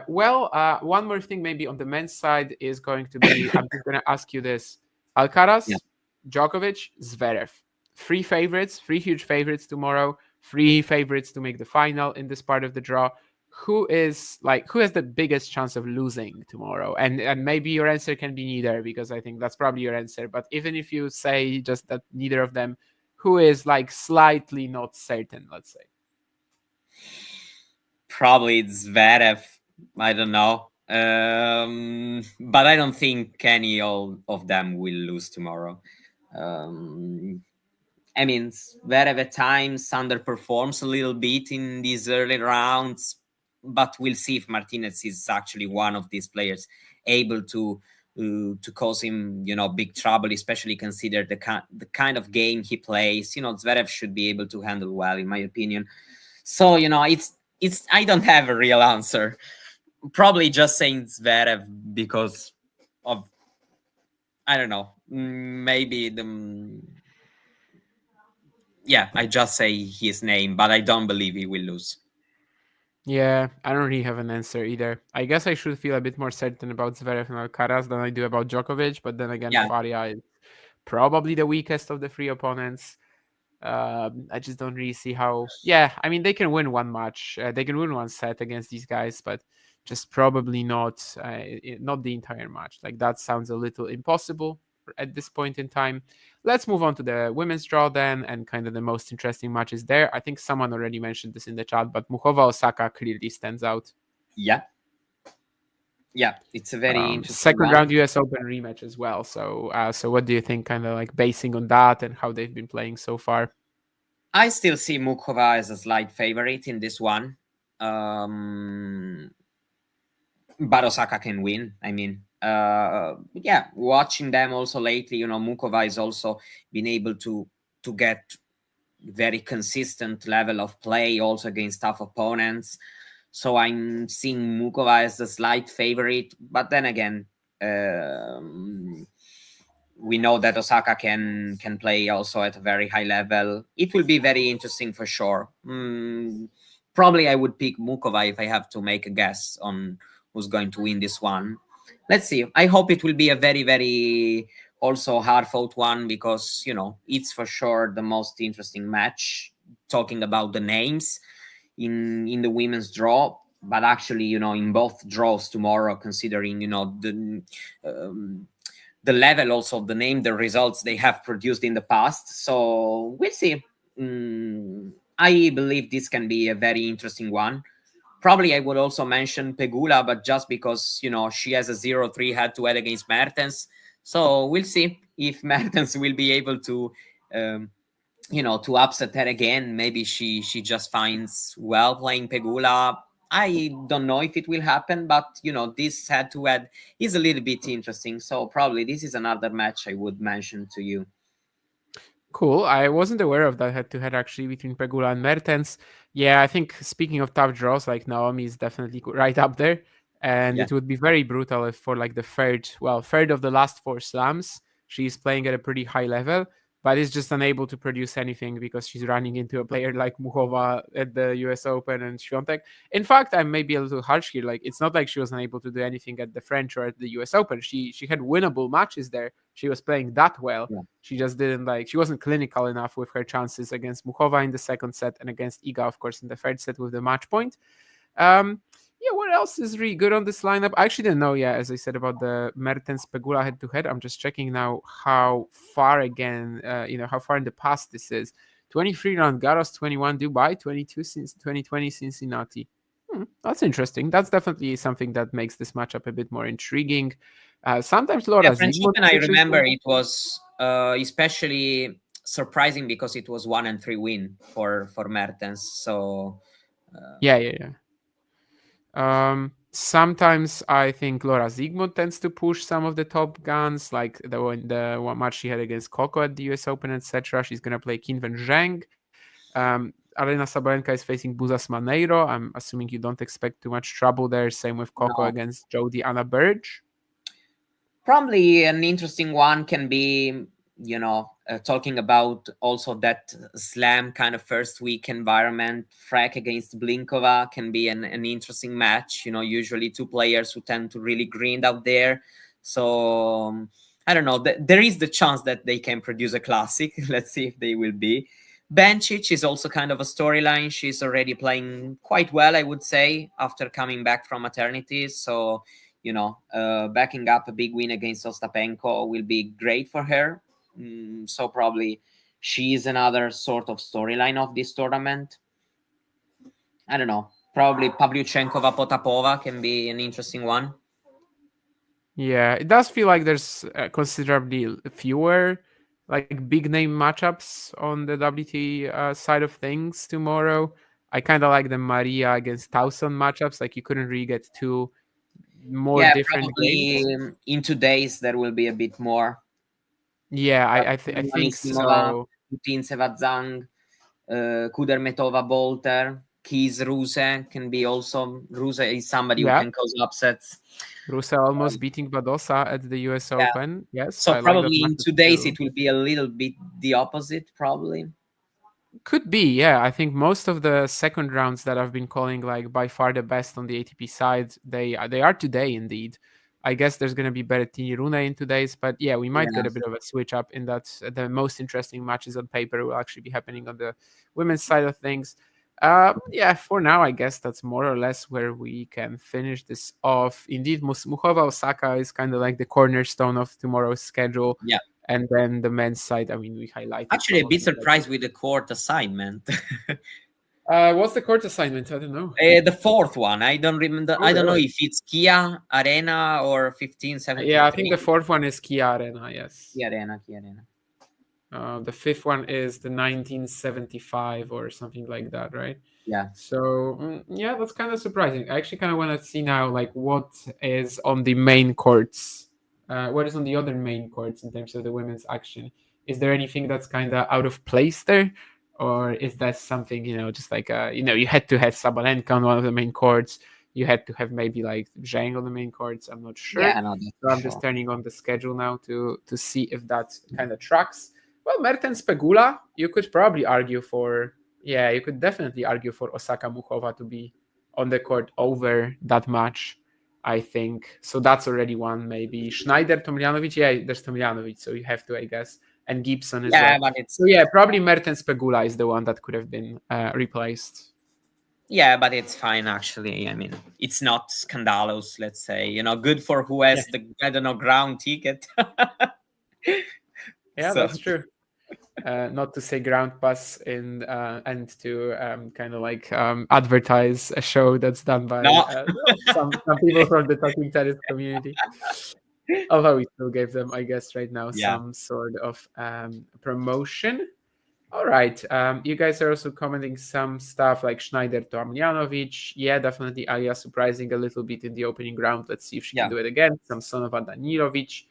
One more thing maybe on the men's side is going to be, I'm just going to ask you this. Alcaraz, Djokovic, Zverev. Three huge favorites tomorrow. 3 favorites to make the final in this part of the draw. Who has the biggest chance of losing tomorrow? And maybe your answer can be neither, because I think that's probably your answer. But even if you say just that neither of them, who is slightly not certain, let's say? Probably it's Zverev. I don't know. But I don't think any of them will lose tomorrow. I mean, Zverev at times underperforms a little bit in these early rounds, but we'll see if Martinez is actually one of these players able to to cause him, big trouble, especially consider the kind of game he plays. Zverev should be able to handle well, in my opinion. So, it's I don't have a real answer. Probably just saying Zverev because of, I don't know, maybe I just say his name, but I don't believe he will lose. Yeah, I don't really have an answer either. I guess I should feel a bit more certain about Zverev and Alcaraz than I do about Djokovic, but then again, Faria is probably the weakest of the three opponents. I just don't really see how. Yeah, I mean, they can win one match, they can win one set against these guys, but just probably not the entire match. Like, that sounds a little impossible at this point in time. Let's move on to the women's draw then, and kind of the most interesting matches there. I think someone already mentioned this in the chat, but Muchova Osaka clearly stands out. Yeah, it's a very interesting second round US Open rematch as well. So what do you think, kind of like basing on that and how they've been playing so far? I still see Muchova as a slight favorite in this one. But Osaka can win. I mean, watching them also lately, Muchova has also been able to get very consistent level of play also against tough opponents. So I'm seeing Muchova as a slight favorite. But then again, we know that Osaka can play also at a very high level. It will be very interesting for sure. Probably I would pick Muchova if I have to make a guess on who's going to win this one. Let's see. I hope it will be a very, very also hard-fought one because, it's for sure the most interesting match, talking about the names in the women's draw. But actually, in both draws tomorrow, considering, the level also of the name, the results they have produced in the past. So we'll see. I believe this can be a very interesting one. Probably I would also mention Pegula, but just because, she has a 0-3 head-to-head against Mertens. So we'll see if Mertens will be able to, to upset her again. Maybe she just finds well playing Pegula. I don't know if it will happen, but, this head-to-head is a little bit interesting. So probably this is another match I would mention to you. Cool. I wasn't aware of that head-to-head actually between Pegula and Mertens. Yeah, I think speaking of tough draws, like Naomi is definitely right up there. And it would be very brutal if for like the third of the last 4 slams, she's playing at a pretty high level, but is just unable to produce anything because she's running into a player like Muchova at the US Open and Świątek. In fact, I may be a little harsh here. Like, it's not like she was unable to do anything at the French or at the US Open. She had winnable matches there. She was playing that well. Yeah. She just she wasn't clinical enough with her chances against Muchova in the second set and against Iga, of course, in the third set with the match point. What else is really good on this lineup? I actually didn't know, as I said, about the Mertens Pegula head-to-head. I'm just checking now how far again, how far in the past this is. 23 Roland Garros, 21 Dubai, 22 since 2020 Cincinnati. That's interesting. That's definitely something that makes this matchup a bit more intriguing. Sometimes Laura French Open, I remember it was especially surprising because it was 1-3 win for Mertens. So sometimes I think Laura Zygmunt tends to push some of the top guns, like the one match she had against Coco at the US Open, etc. She's going to play Qinwen Zheng. Arena Sabalenka is facing Buzas Maneiro. I'm assuming you don't expect too much trouble there. Same with Coco against Jodie Anna Burge. Probably an interesting one can be, talking about also that slam kind of first week environment. Frek against Blinkova can be an interesting match. Usually 2 players who tend to really grind out there. So I don't know. There is the chance that they can produce a classic. Let's see if they will be. Bencic is also kind of a storyline. She's already playing quite well, I would say, after coming back from maternity. So, backing up a big win against Ostapenko will be great for her. So probably she is another sort of storyline of this tournament. I don't know. Probably Pavlyuchenkova Potapova can be an interesting one. Yeah, it does feel like there's considerably fewer like big name matchups on the WTA side of things tomorrow. I kind of like the Maria against Towson matchups. Like, you couldn't really get 2 more Yeah, different games. probably in 2 days there will be a bit more. Yeah, I think Anisimova, so. Putintseva, Zhang, Kudermetova, Bolter, Keys, Ruse can be also. Ruse is somebody who Yeah. can cause upsets. Ruse almost beating Badosa at the US Yeah. Open. Yes, So I like that probably in matchup 2 days too. it will be a little bit the opposite, probably. Could be, yeah. I think most of the second rounds that I've been calling like by far the best on the ATP side, they are today indeed. I guess there's going to be Berrettini Rune in 2 days, but yeah, we might get Yeah. a bit of a switch up in that the most interesting matches on paper will actually be happening on the women's side of things. Yeah, for now, I guess that's more or less where we can finish this off. Indeed, Muchova Osaka is kind of like the cornerstone of tomorrow's schedule. Yeah. And then the men's side, I mean, we highlighted. Actually, a bit surprised with the court assignment. What's the court assignment? I don't know. The fourth one. I don't remember. Oh, I don't know really? if it's Kia Arena or 1573. Yeah, I think the fourth one is Kia Arena, yes. Kia Arena. The fifth one is the 1975 or something like that, right? Yeah. So, yeah, that's kind of surprising. I actually kind of want to see now, like, what is on the main courts. What is on the other main courts in terms of the women's action? Is there anything that's kind of out of place there? Or is that something, just like, you had to have Sabalenka on one of the main courts. You had to have maybe like Zhang on the main courts. I'm not sure. Yeah, no, so I'm just turning on the schedule now to see if that kind of tracks. Well, Mertens Pegula, you could probably argue for, you could definitely argue for Osaka Muchova to be on the court over that match, I think. So that's already one, maybe. Schneider, Tomljanovic, there's Tomljanovic, so you have to, I guess. And Gibson as well. But it's... So probably Mertens Pegula is the one that could have been replaced. Yeah, but it's fine, actually. I mean, it's not scandalous, let's say. Good for who has the, I don't know, ground ticket. That's true. Not to say ground pass and to kind of like advertise a show that's done by some people from the Talking Tennis community. Although we still gave them, I guess, right now some sort of promotion. All right. You guys are also commenting some stuff like Schneider to Tomljanovic. Yeah, definitely Alia surprising a little bit in the opening round. Let's see if she can do it again. Samsonova Danilovic.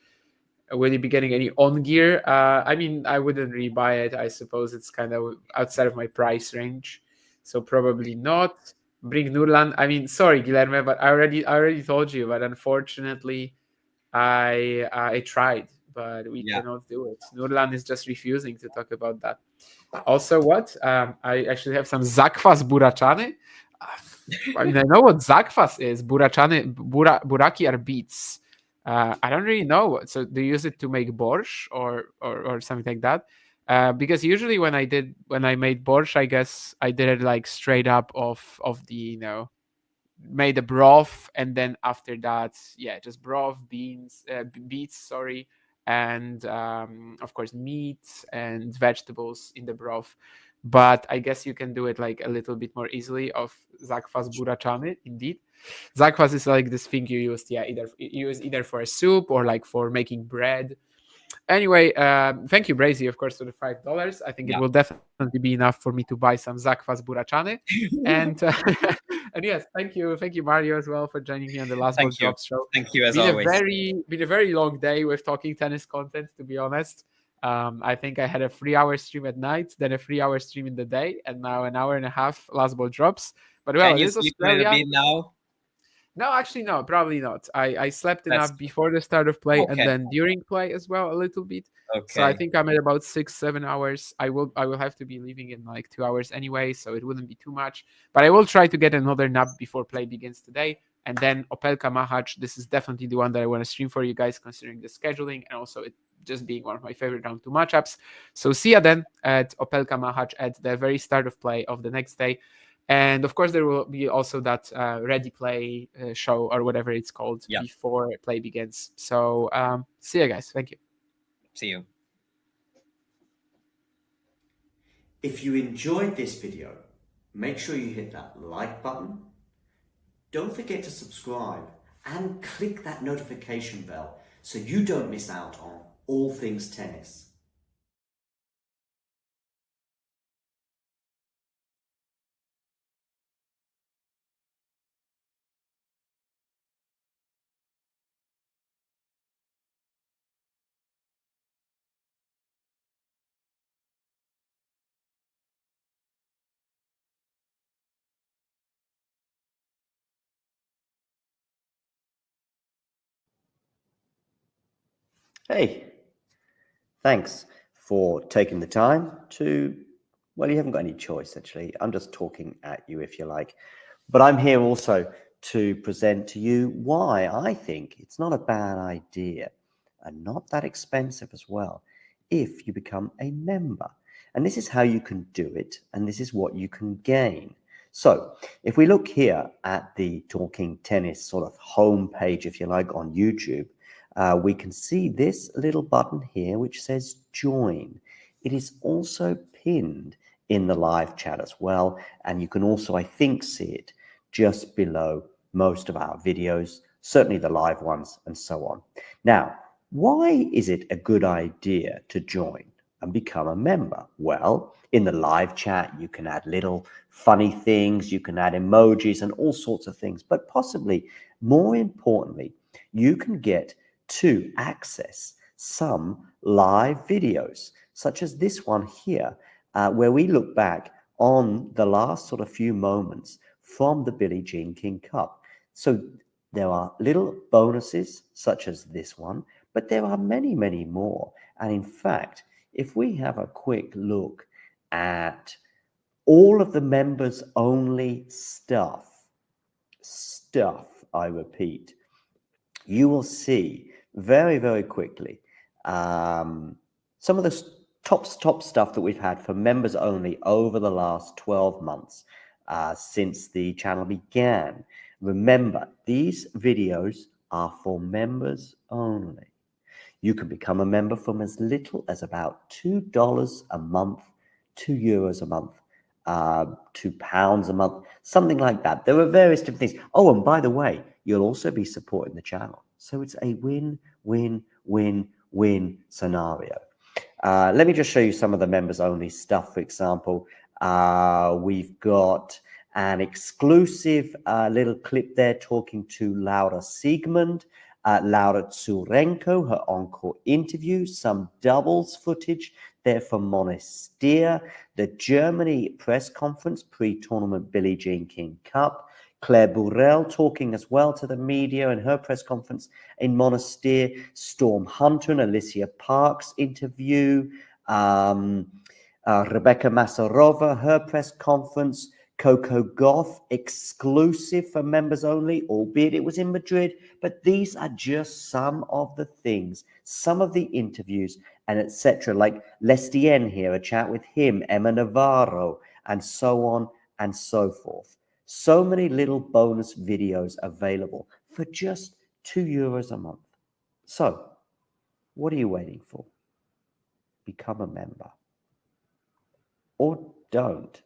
Will you be getting any on gear? I mean, I wouldn't really buy it. I suppose it's kind of outside of my price range. So probably not. Bring Nurlan. I mean, sorry, Guilherme, but I already told you, but unfortunately, I tried, but we cannot do it. Nurlan is just refusing to talk about that. Also, what? I actually have some Zakwas Buracane. I mean, I know what Zakwas is. Buraki are beets. I don't really know. So do you use it to make borscht or something like that? Because usually when I made borscht, I guess I did it like straight up of the made a broth, and then after that, just broth, beets, and of course meat and vegetables in the broth. But I guess you can do it like a little bit more easily of Zakwas Buracane, indeed. Zakwas is like this thing you used, either for a soup or like for making bread. Anyway, thank you, Brazy, of course, for the $5. I think it will definitely be enough for me to buy some Zakwas Buracane. And and yes, thank you, Mario, as well, for joining me on the Last Ball Drops show. Thank you, as always. Been a very long day with talking tennis content, to be honest. I think I had a 3-hour stream at night, then a 3-hour stream in the day, and now an hour and a half Last Ball Drops. But well, can you sleep a little bit now? No, actually, no, probably not. I slept enough before the start of play and then during play as well, a little bit. So I think I'm at about 6-7 hours. I will have to be leaving in like 2 hours anyway, so it wouldn't be too much. But I will try to get another nap before play begins today. And then Opelka Mahac, this is definitely the one that I want to stream for you guys, considering the scheduling and also it just being one of my favorite round 2 matchups. So see ya then at Opelka Mahac at the very start of play of the next day. And of course, there will be also that ready play show or whatever it's called before play begins. So see you guys. Thank you. See you. If you enjoyed this video, make sure you hit that like button. Don't forget to subscribe and click that notification bell so you don't miss out on all things tennis. Hey, thanks for taking the time to, well, you haven't got any choice, actually. I'm just talking at you, if you like. But I'm here also to present to you why I think it's not a bad idea and not that expensive as well if you become a member. And this is how you can do it, and this is what you can gain. So if we look here at the Talking Tennis sort of home page, if you like, on YouTube, we can see this little button here which says join. It is also pinned in the live chat as well, and you can also, I think, see it just below most of our videos, certainly the live ones and so on. Now, why is it a good idea to join and become a member? Well, in the live chat, you can add little funny things, you can add emojis and all sorts of things, but possibly more importantly, you can get to access some live videos, such as this one here, where we look back on the last sort of few moments from the Billie Jean King Cup. So there are little bonuses such as this one, but there are many, many more. And in fact, if we have a quick look at all of the members only stuff, I repeat, you will see very, very quickly some of the top stuff that we've had for members only over the last 12 months since the channel began. Remember, these videos are for members only. You can become a member from as little as about $2 a month, €2 a month, £2 a month, something like that. There are various different things. Oh, and by the way, you'll also be supporting the channel. So it's a win-win-win-win scenario. Let me just show you some of the members only stuff. For example, we've got an exclusive little clip there talking to Laura Siegmund, Laura Tsurenko, her encore interview, some doubles footage there from Monastir, the Germany press conference pre-tournament Billie Jean King Cup, Claire Burrell talking as well to the media in her press conference in Monastir, Storm Hunter and Alicia Parks interview, Rebecca Masarova, her press conference, Coco Gauff exclusive for members only, albeit it was in Madrid, but these are just some of the things, some of the interviews and etc. Like Lestien here, a chat with him, Emma Navarro, and so on and so forth. So many little bonus videos available for just €2 a month. So, what are you waiting for? Become a member. Or don't.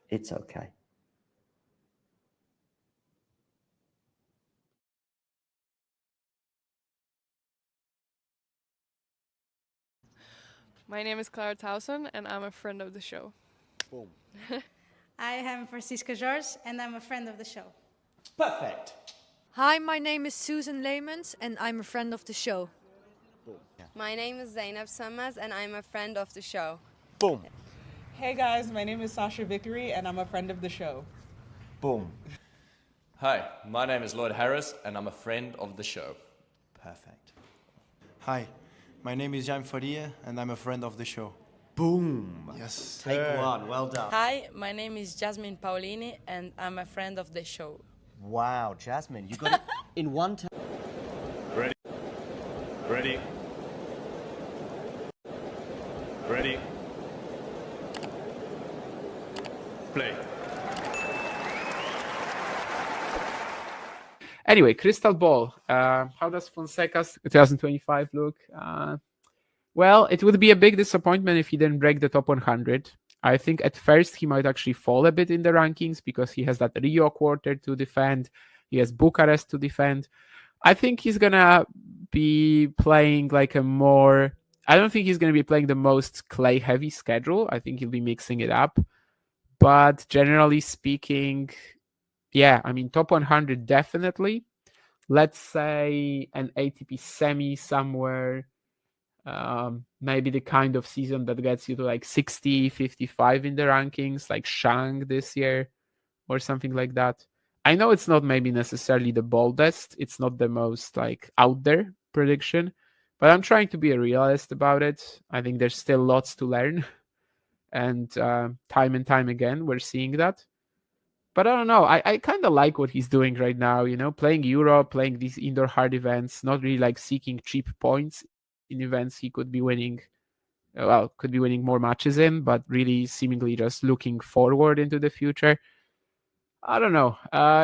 It's okay. My name is Clara Towson, and I'm a friend of the show. Boom. I am Francisca Jorge, and I'm a friend of the show. Perfect. Hi, my name is Susan Leemans, and I'm a friend of the show. My name is Zainab Sammaz, and I'm a friend of the show. Boom. Hey guys, my name is Sasha Vickery, and I'm a friend of the show. Boom. Hi, my name is Lloyd Harris, and I'm a friend of the show. Perfect. Hi, my name is Jaime Faria, and I'm a friend of the show. Boom. Yes. Take one. Well done. Hi, my name is Jasmine Paolini, and I'm a friend of the show. Wow, Jasmine, you got it in one time. Ready. Ready. Ready. Play. Anyway, crystal ball. How does Fonseca's 2025 look? Well, it would be a big disappointment if he didn't break the top 100. I think at first he might actually fall a bit in the rankings because he has that Rio quarter to defend. He has Bucharest to defend. I think he's going to be playing like a more... I don't think he's going to be playing the most clay-heavy schedule. I think he'll be mixing it up. But generally speaking, yeah, I mean, top 100 definitely. Let's say an ATP semi somewhere. Maybe the kind of season that gets you to like 60, 55 in the rankings, like Shang this year or something like that. I know it's not maybe necessarily the boldest. It's not the most like out there prediction, But I'm trying to be a realist about it. I think there's still lots to learn. And time and time again, we're seeing that. But I don't know. I kind of like what he's doing right now, playing Europe, playing these indoor hard events, not really like seeking cheap points in events he could be winning. Well, could be winning more matches in, but really seemingly just looking forward into the future. I don't know.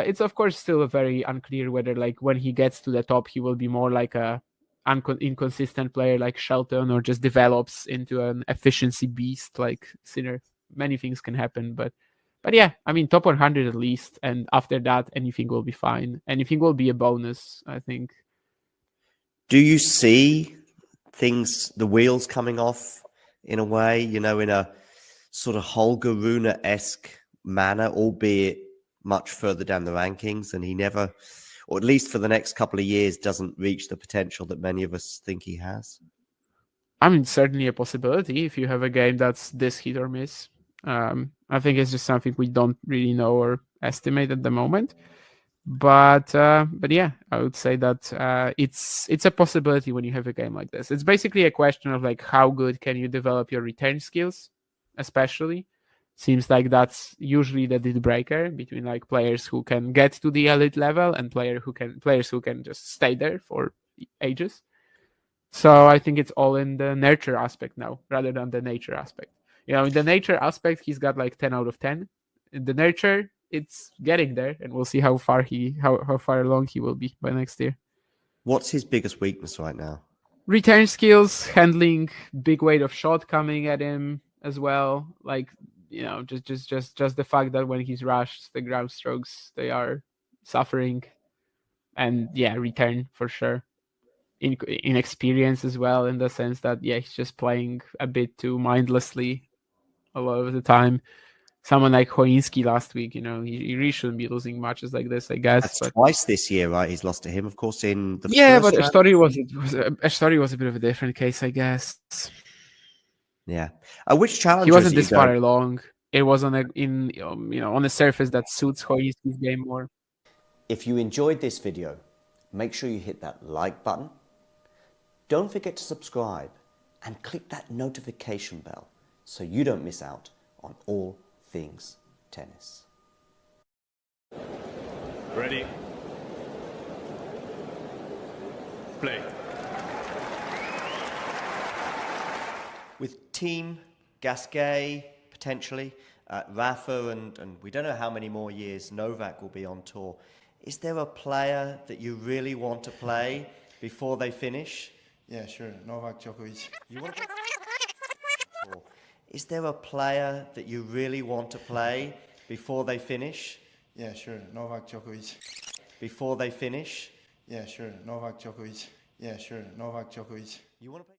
It's of course still very unclear whether like when he gets to the top, he will be more like a inconsistent player like Shelton, or just develops into an efficiency beast like Sinner. Many things can happen, but yeah, I mean top 100 at least, and after that anything will be fine. Anything will be a bonus, I think. Do you see the wheels coming off in a way, in a sort of Holger Rune-esque manner, albeit much further down the rankings, and he never, or at least for the next couple of years, doesn't reach the potential that many of us think he has? I mean, certainly a possibility if you have a game that's this hit or miss. I think it's just something we don't really know or estimate at the moment. But yeah, I would say that it's a possibility when you have a game like this. It's basically a question of like how good can you develop your return skills, especially. Seems like that's usually the deal breaker between like players who can get to the elite level and players who can just stay there for ages. So I think it's all in the nurture aspect now rather than the nature aspect. In the nature aspect, he's got like 10 out of 10. In the nurture, it's getting there, and we'll see how far along he will be by next year. What's his biggest weakness right now? Return skills, handling big weight of shot coming at him as well. Like, just the fact that when he's rushed, the ground strokes, they are suffering. And yeah, return for sure. Inexperience as well, in the sense that he's just playing a bit too mindlessly a lot of the time. Someone like Choinski last week, he really shouldn't be losing matches like this, I guess. That's twice this year, right? He's lost to him, of course, in the first but round. Ashtori was a bit of a different case, I guess. Yeah. Which challenge? He wasn't this far along. It was on a surface that suits Choinski's game more. If you enjoyed this video, make sure you hit that like button. Don't forget to subscribe and click that notification bell so you don't miss out on all things tennis. Ready? Play. With Team Gasquet, potentially, Rafa, and we don't know how many more years Novak will be on tour. Is there a player that you really want to play before they finish? Yeah, sure. Novak Djokovic. You want to play? Is there a player that you really want to play before they finish? Yeah, sure. Novak Djokovic. Before they finish? Yeah, sure. Novak Djokovic. Yeah, sure. Novak Djokovic. You want to play?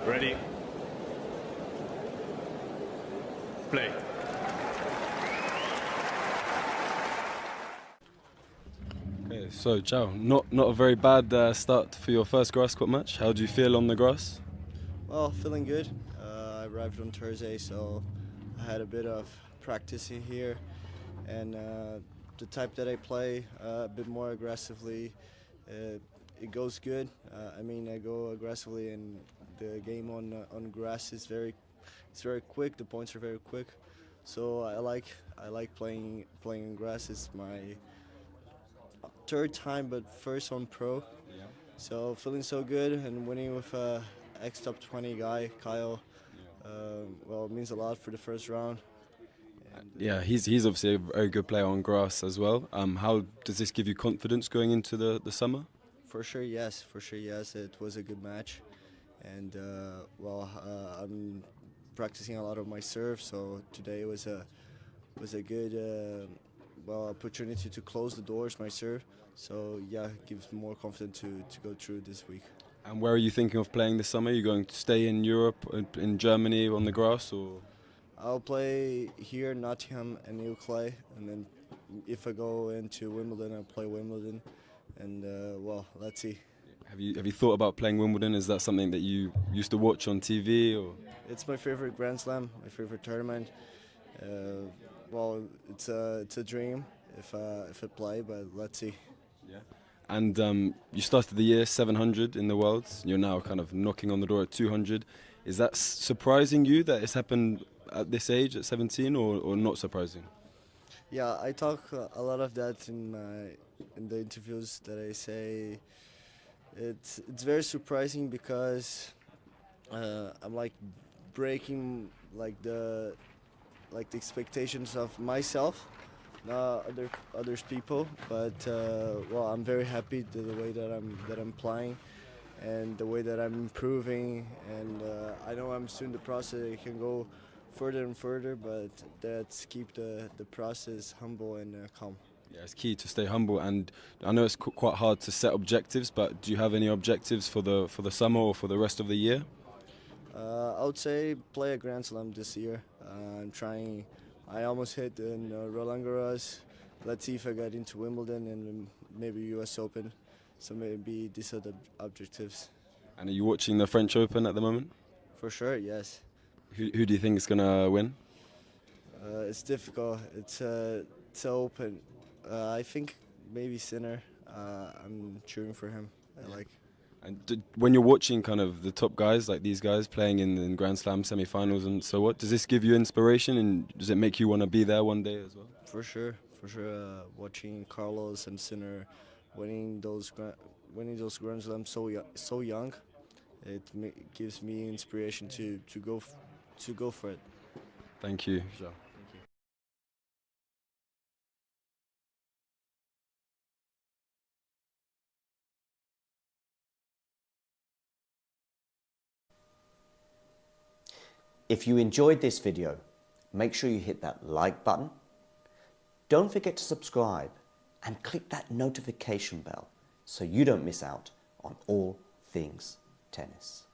Ready? Play. Okay, so Joao, not a very bad start for your first grass court match. How do you feel on the grass? Well, feeling good. I arrived on Thursday, so I had a bit of practice in here, and the type that I play a bit more aggressively, it goes good. I mean, I go aggressively, and the game on grass is very quick. The points are very quick, so I like playing on grass. It's my third time, but first on pro. Yeah. So feeling so good, and winning with ex-top 20 guy Kyle. Well, it means a lot for the first round. And, yeah, he's obviously a very good player on grass as well. How does this give you confidence going into the summer? For sure, yes. For sure, yes. It was a good match, and I'm practicing a lot of my serve. So today was a good opportunity to close the doors my serve. So yeah, it gives me more confidence to go through this week. And where are you thinking of playing this summer? Are you going to stay in Europe, in Germany, on the grass, or? I'll play here, Nottingham and New Clay, and then if I go into Wimbledon, I'll play Wimbledon, and well, let's see. Have you thought about playing Wimbledon? Is that something that you used to watch on TV, or? It's my favorite Grand Slam, my favorite tournament. Well, it's a dream if I play, but let's see. Yeah. And you started the year 700 in the Worlds. You're now kind of knocking on the door at 200. Is that surprising you that it's happened at this age, at 17, or not surprising? Yeah, I talk a lot of that in the interviews that I say. It's very surprising because I'm like breaking the expectations of myself, not others people. But well, I'm very happy the way that I'm playing, and the way that I'm improving. And I know I'm still in the process. I can go further and further, but let's keep the process humble and calm. Yeah, it's key to stay humble, and I know it's quite hard to set objectives, but do you have any objectives for the summer or for the rest of the year? I would say play a Grand Slam this year. I'm trying. I almost hit in Roland Garros. Let's see if I get into Wimbledon and maybe US Open. So maybe these are the objectives. And are you watching the French Open at the moment? For sure, yes. Who do you think is going to win? It's difficult. It's open. I think maybe Sinner. I'm cheering for him. I like. And when you're watching kind of the top guys, like these guys playing in Grand Slam semi-finals and so what, does this give you inspiration, and does it make you want to be there one day as well? For sure. Watching Carlos and Sinner winning those Grand Slams so young, it gives me inspiration to go for it. Thank you, Joao. If you enjoyed this video, make sure you hit that like button. Don't forget to subscribe and click that notification bell so you don't miss out on all things tennis.